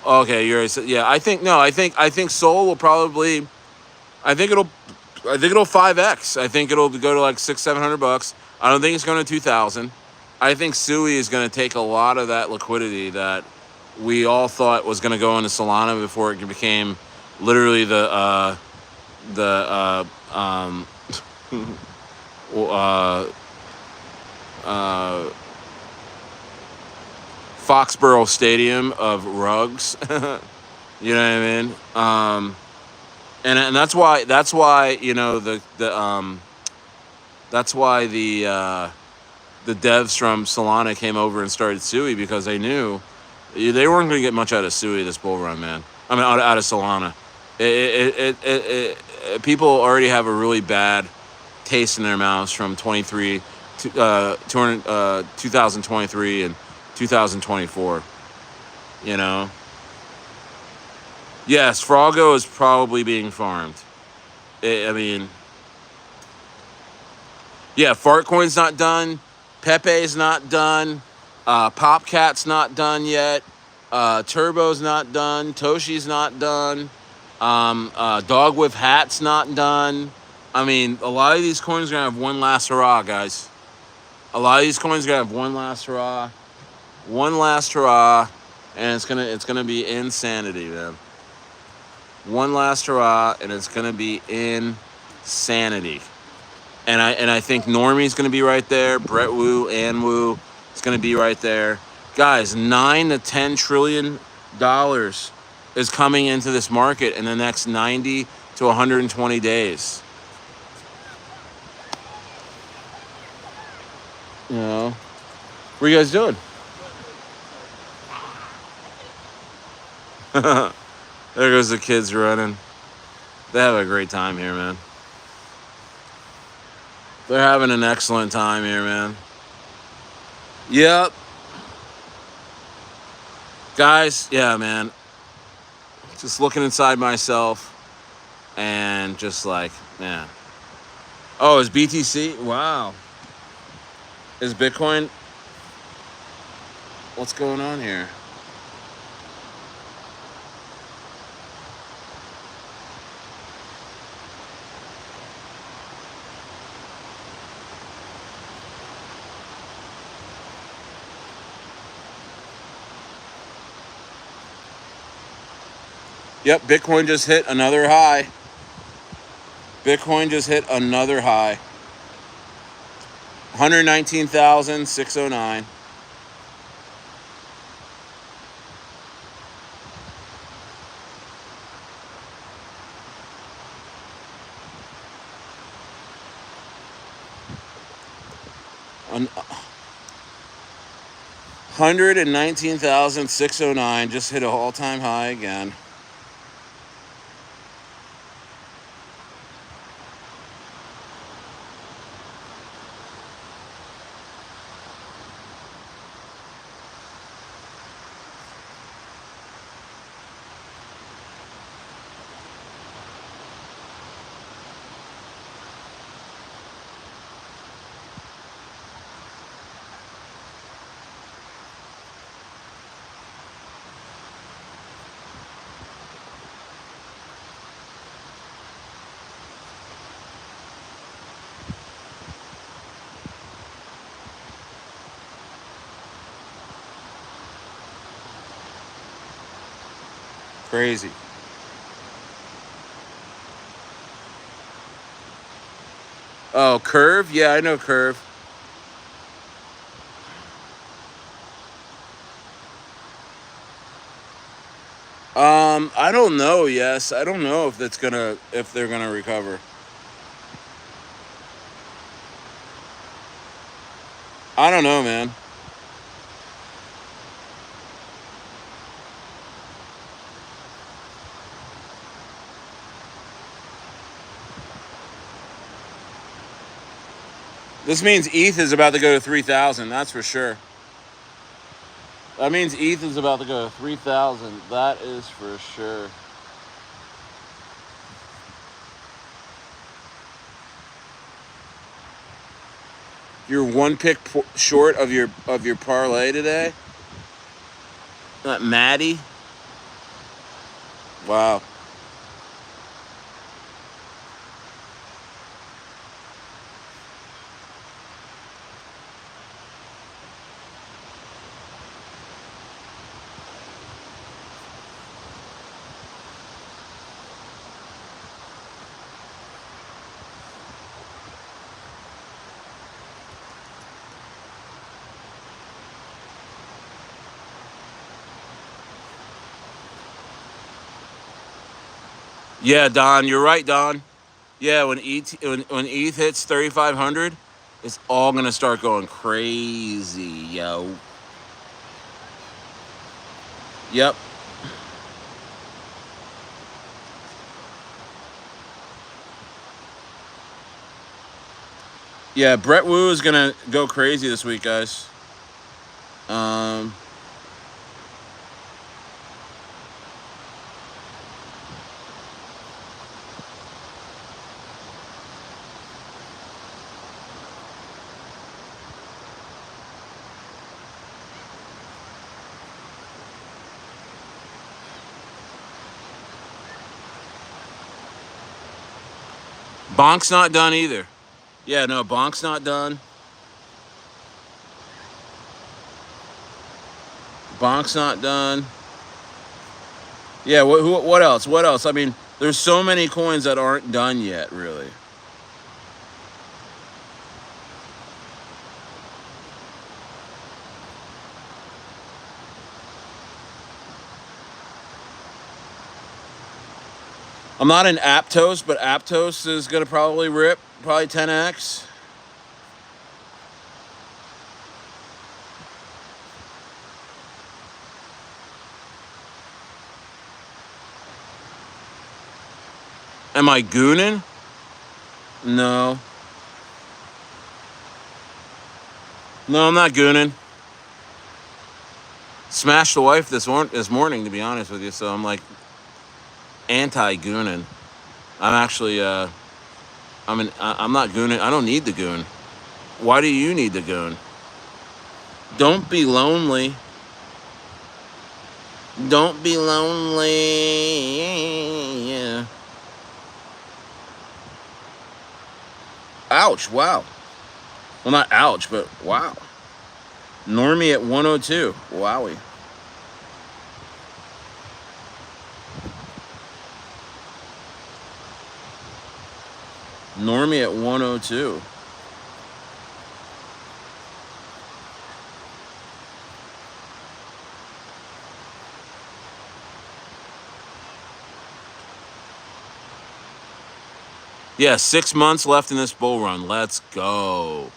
Okay, you're yeah. I think Soul will probably. I think it'll. I think it'll 5x. I think it'll go to like $600-700. I don't think it's going to 2,000. I think Sui is going to take a lot of that liquidity that we all thought was going to go into Solana before it became literally the Foxborough Stadium of rugs. You know what I mean? And that's why that's why the the devs from Solana came over and started Sui because they knew they weren't going to get much out of Sui this bull run, man. I mean, out of Solana. People already have a really bad taste in their mouths from 2023 and 2024. You know? Yes, Froggo is probably being farmed. I mean, yeah, Fartcoin's not done. Pepe's not done. Popcat's not done yet. Turbo's not done. Toshi's not done. Dog with Hat's not done. I mean, a lot of these coins are gonna have one last hurrah, guys. A lot of these coins are gonna have one last hurrah, and it's gonna be insanity, man. One last hurrah, and it's gonna be insanity. And I think Normie's gonna be right there. Brettwu, Anwu, is gonna be right there. Guys, $9 to $10 trillion is coming into this market in the next 90 to 120 days. You know, what are you guys doing? There goes the kids running. They have a great time here, man. They're having an excellent time here, man. Yep. Guys, yeah, man. Just looking inside myself and just like, man. Oh, is BTC? Wow. Is Bitcoin? What's going on here? Yep, Bitcoin just hit another high. Bitcoin just hit another high. 119,609. $119,609 just hit an all-time high again. Crazy. Oh, Curve? Yeah, I know Curve. I don't know. Yes, I don't know if they're gonna recover. I don't know, man. This means ETH is about to go to 3,000. That's for sure. That means ETH is about to go to 3,000. That is for sure. You're one pick short of your parlay today. Maddie. Wow. Yeah, Don, you're right, Don. Yeah, when ETH hits 3,500, It's all gonna start going crazy, yo. Yep. Yeah, Brettwu is gonna go crazy this week, guys. Um, Bonk's not done either. Yeah, no, Bonk's not done. Bonk's not done. Yeah, what else? What else? I mean, there's so many coins that aren't done yet, really. I'm not in Aptos, but Aptos is gonna probably rip, probably 10x. Am I gooning? No. No, I'm not gooning. Smashed the wife this morning, to be honest with you. So I'm like anti-gooning. I'm actually, I'm not gooning. I don't need the goon. Why do you need the goon? Don't be lonely. Don't be lonely. Yeah. Ouch! Wow. Well, not ouch, but wow. Normie at 102. Wowie. Normie at 102. Yeah, 6 months left in this bull run. Let's go.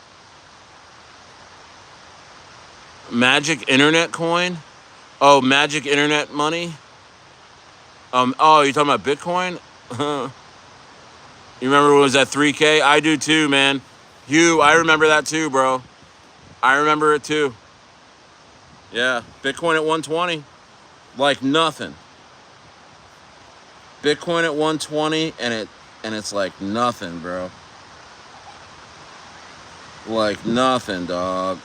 Magic Internet coin? Oh, Magic Internet money? Oh, you're talking about Bitcoin? You remember when it was at 3K? I do too, man. Hugh, I remember that too, bro. I remember it too. Yeah, Bitcoin at 120. Like nothing. Bitcoin at 120 and it's like nothing, bro. Like nothing, dog.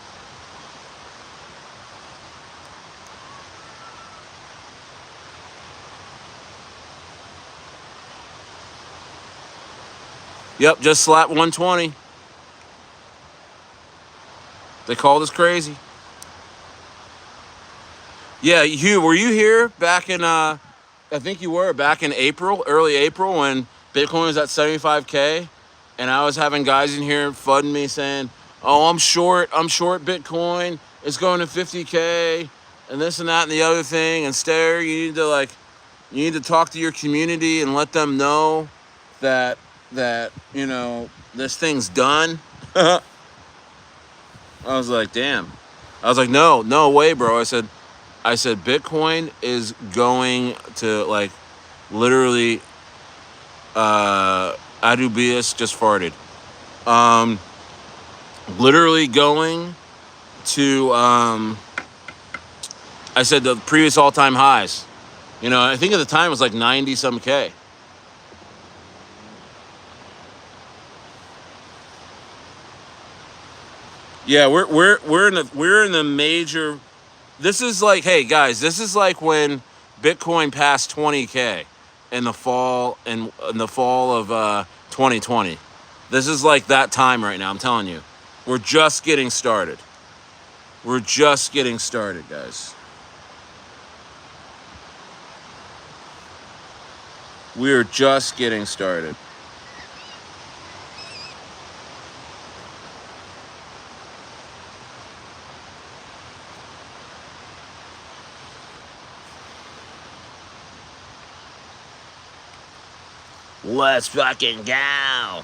Yep, just slapped 120. They called us crazy. Yeah, Hugh, were you here back in I think you were back in April, early April, when Bitcoin was at 75K, and I was having guys in here fudding me saying, "Oh, I'm short Bitcoin. It's going to 50K, and this and that and the other thing." And Stayer, you need to talk to your community and let them know that this thing's done. I was like, damn. I was like, no way, bro. I said Bitcoin is going to like literally Adubius just farted. Literally going to I said the previous all-time highs. I think at the time it was like 90 some K. Yeah, we're in the major. This is like, hey guys, this is like when Bitcoin passed 20K in the fall of 2020. This is like that time right now. I'm telling you, we're just getting started. We're just getting started, guys. We're just getting started. Let's fucking go.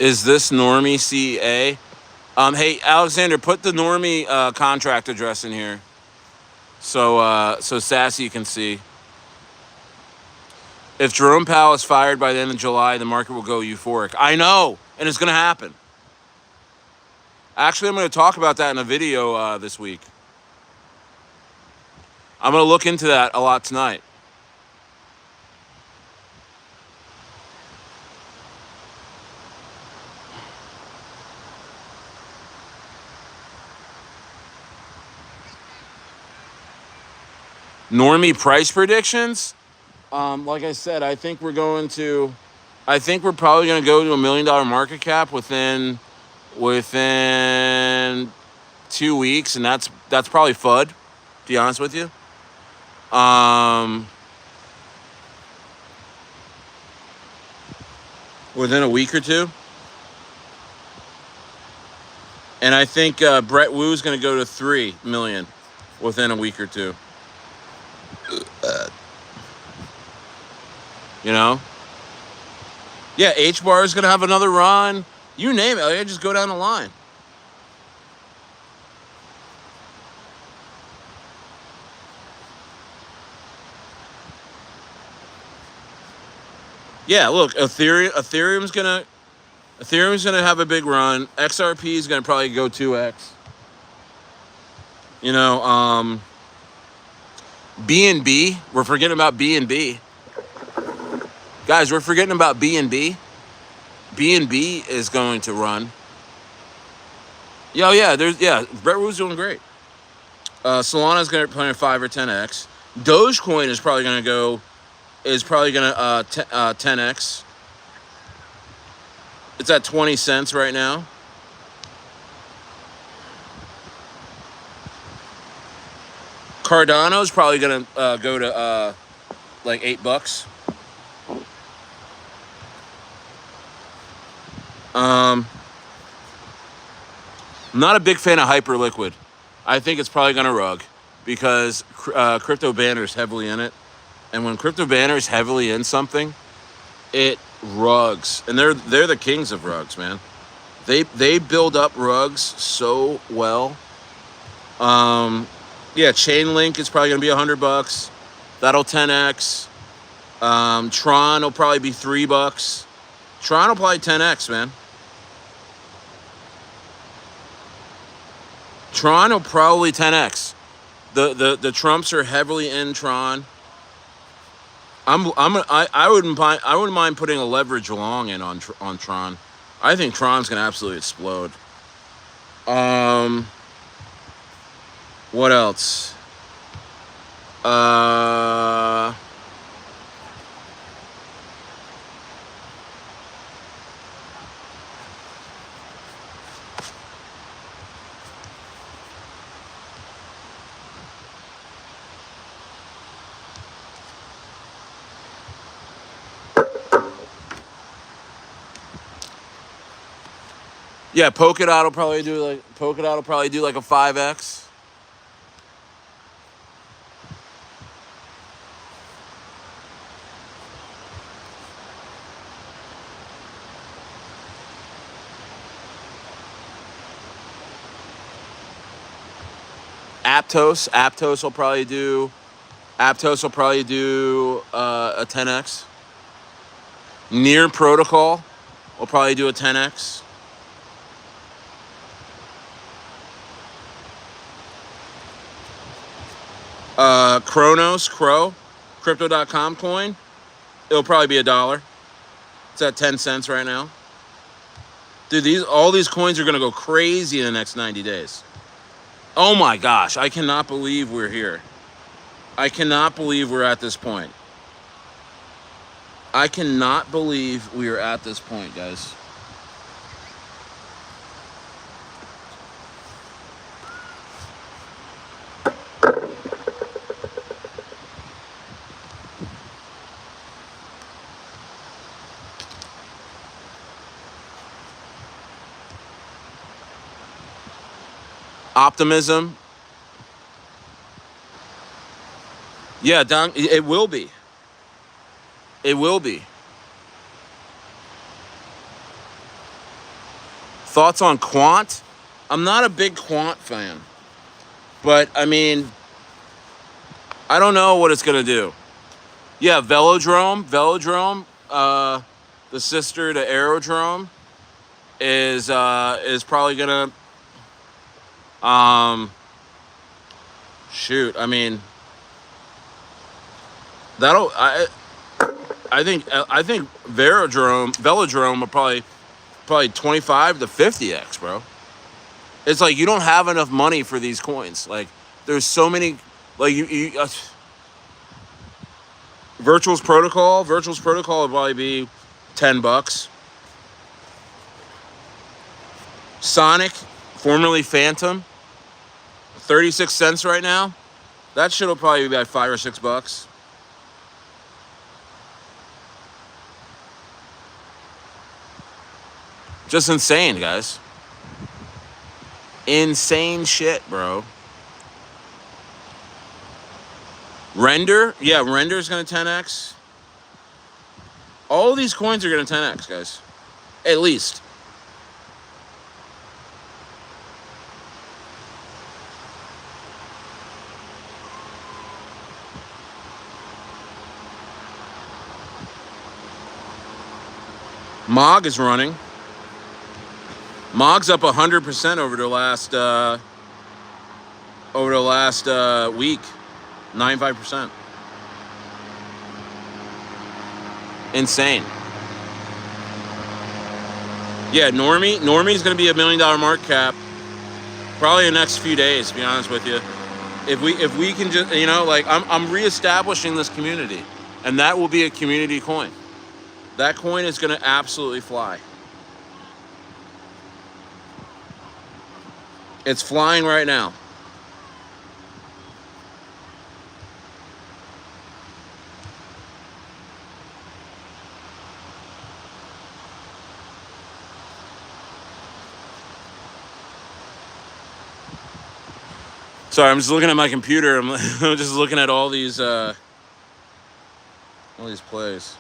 Is this Normie CA? Hey, Alexander, put the Normie contract address in here. So Sassy can see. If Jerome Powell is fired by the end of July, the market will go euphoric. I know, and it's going to happen. Actually, I'm going to talk about that in a video this week. I'm going to look into that a lot tonight. Normie price predictions? Like I said, I think we're probably going to go to $1 million market cap within 2 weeks, and that's probably FUD, to be honest with you. Within a week or two. And I think Brettwu is going to go to 3 million within a week or two. You know? Yeah, H-bar is going to have another run. You name it. Just go down the line. Yeah, look, Ethereum's gonna have a big run. XRP is gonna probably go 2x. You know, BNB. We're forgetting about BNB. Guys, we're forgetting about BNB. BNB is going to run. Brettwu's doing great. Solana's gonna play 5 or 10x. Dogecoin is probably gonna 10x. It's at 20 cents right now. Cardano's probably gonna go to like $8. I'm not a big fan of Hyperliquid. I think it's probably gonna rug because Crypto Banner's heavily in it, and when Crypto Banner's heavily in something, it rugs, and they're the kings of rugs, man. They build up rugs so well. Yeah, Chainlink is probably gonna be $100. That'll 10x. Tron will probably be $3. Tron will probably 10x, man. Tron will probably 10x. The Trumps are heavily in Tron. I wouldn't mind putting a leverage long in on Tron. I think Tron's gonna absolutely explode. What else? Yeah, Polkadot will probably do like a 5x. Aptos will probably do a 10x. Near Protocol will probably do a 10x. Crypto.com coin, it'll probably be $1. It's at 10 cents right now. Dude, all these coins are gonna go crazy in the next 90 days. Oh my gosh, I cannot believe we're here. I cannot believe we're at this point. I cannot believe we are at this point, guys. Optimism. Yeah, Don, it will be. It will be. Thoughts on quant? I'm not a big quant fan, but I mean, I don't know what it's gonna do. Yeah, Velodrome, the sister to Aerodrome, is probably gonna shoot. I mean, that'll I think Velodrome will probably 25 to 50x, bro. It's like you don't have enough money for these coins. Like there's so many, like Virtual's Protocol will probably be $10. Sonic, formerly Phantom, 36 cents right now. That shit will probably be like $5 or $6. Just insane, guys. Insane shit, bro. Render, yeah, Render's gonna 10x. All these coins are gonna 10x, guys. At least. Mog is running. Mog's up 100% over the last week, 95%. Insane. Yeah, Normie's gonna be $1 million market cap probably in the next few days. To be honest with you, if we can just like I'm reestablishing this community, and that will be a community coin. That coin is gonna absolutely fly. It's flying right now. Sorry, I'm just looking at my computer. I'm just looking at all these plays.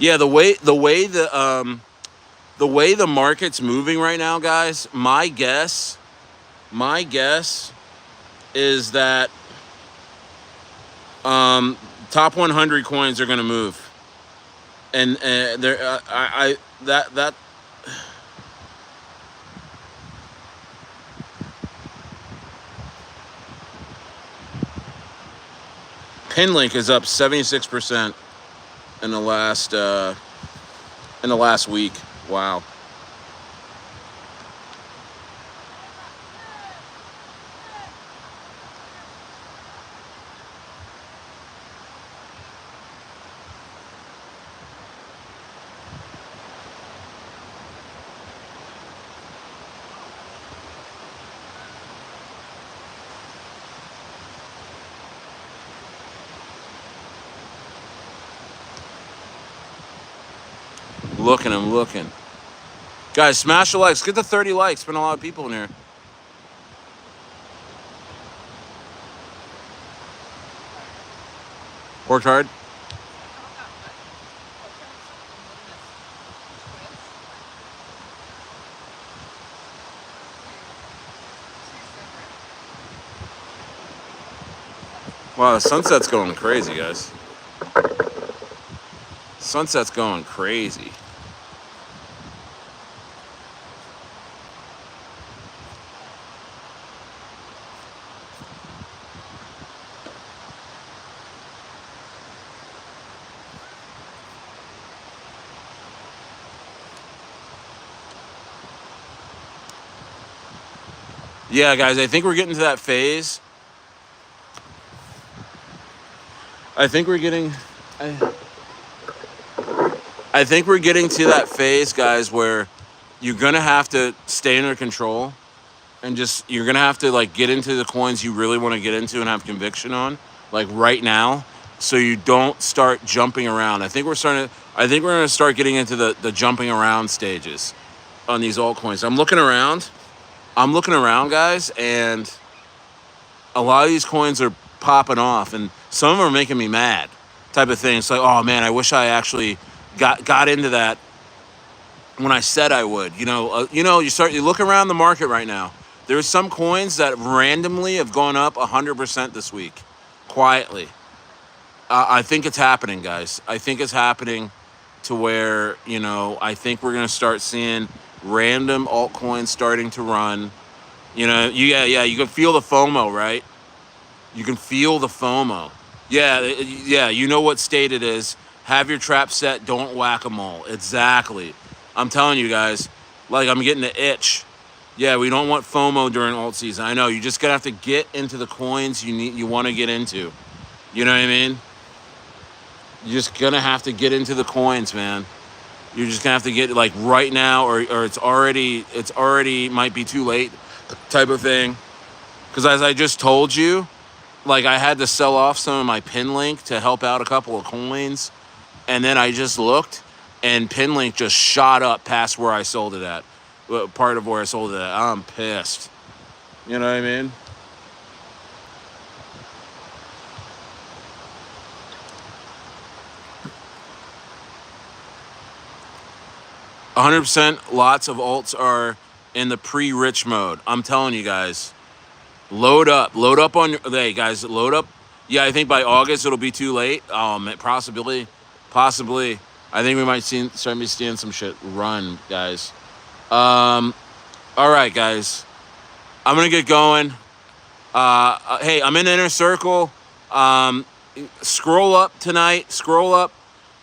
Yeah, the way the market's moving right now, guys, my guess is that top 100 coins are going to move. And there that Pinlink is up 76% in the last week. Wow. I'm looking. Guys, smash the likes. Get to 30 likes. Been a lot of people in here. Worked hard. Wow, the sunset's going crazy, guys. Sunset's going crazy. Yeah, guys, I think we're getting to that phase. I think we're getting to that phase, guys, where you're going to have to stay under control and just you're gonna have to like get into the coins you really want to get into and have conviction on, like right now, so you don't start jumping around. I think we're gonna start getting into the jumping around stages on these altcoins. I'm looking around, guys, and a lot of these coins are popping off, and some of them are making me mad, type of thing. It's like, oh man, I wish I actually got into that when I said I would. You look around the market right now. There's some coins that randomly have gone up 100% this week, quietly. I think it's happening, guys. I think it's happening to where, I think we're gonna start seeing random altcoins starting to run. You can feel the FOMO, right? You can feel the FOMO. Yeah, you know what state it is. Have your trap set, don't whack-a-mole. Exactly. I'm telling you guys, like I'm getting the itch. Yeah, we don't want FOMO during alt season. I know, you just gotta have to get into the coins you want to get into. You know what I mean? You're just gonna have to get into the coins, man. You're just gonna have to get like right now, or it's already might be too late, type of thing. Because as I just told you, like I had to sell off some of my Pinlink to help out a couple of coins, and then I just looked, and Pinlink just shot up past where I sold it at. Part of where I sold it at. I'm pissed. You know what I mean? %, lots of alts are in the pre-rich mode. I'm telling you guys, load up on your. Hey guys, load up. Yeah, I think by August it'll be too late. Man, possibly. I think we might start seeing some shit run, guys. All right, guys. I'm gonna get going. Hey, I'm in the inner circle. Scroll up tonight. Scroll up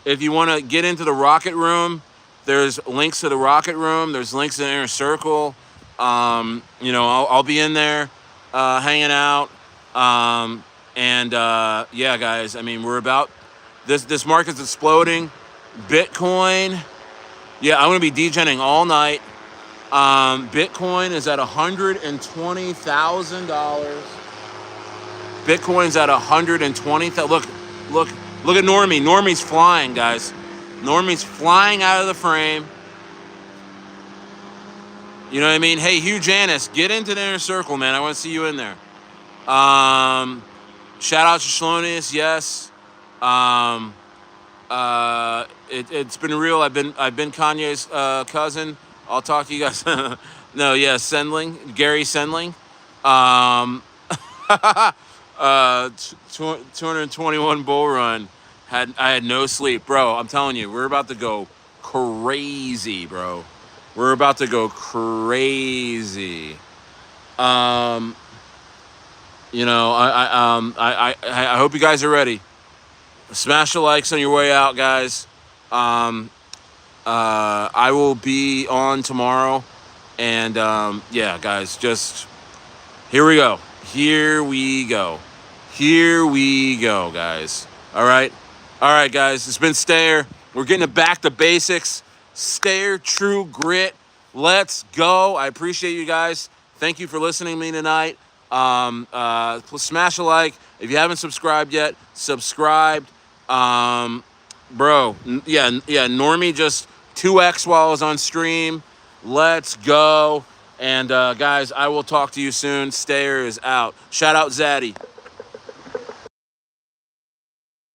if you want to get into the rocket room. There's links to the rocket room. There's links to the inner circle. I'll be in there, hanging out. Yeah, guys. I mean, we're about this market's exploding. Bitcoin. Yeah, I'm gonna be degenning all night. Bitcoin is at $120,000. Bitcoin's at $120,000. Look at Normie. Normie's flying, guys. Normie's flying out of the frame. You know what I mean? Hey, Hugh Janis, get into the inner circle, man. I want to see you in there. Shout out to Shlonius, yes. It's been real. I've been Kanye's cousin. I'll talk to you guys. No, yeah, Gary Sendling. 221 bull run. I had no sleep, bro. I'm telling you, we're about to go crazy, bro. We're about to go crazy. I hope you guys are ready. Smash the likes on your way out, guys. I will be on tomorrow, and yeah, guys, just here we go, guys. All right, guys. It's been Stayer. We're getting it back to basics. Stayer, true grit. Let's go. I appreciate you guys. Thank you for listening to me tonight. Smash a like. If you haven't subscribed yet, subscribe. Bro, yeah, Normie just 2x while I was on stream. Let's go. And guys, I will talk to you soon. Stayer is out. Shout out Zaddy.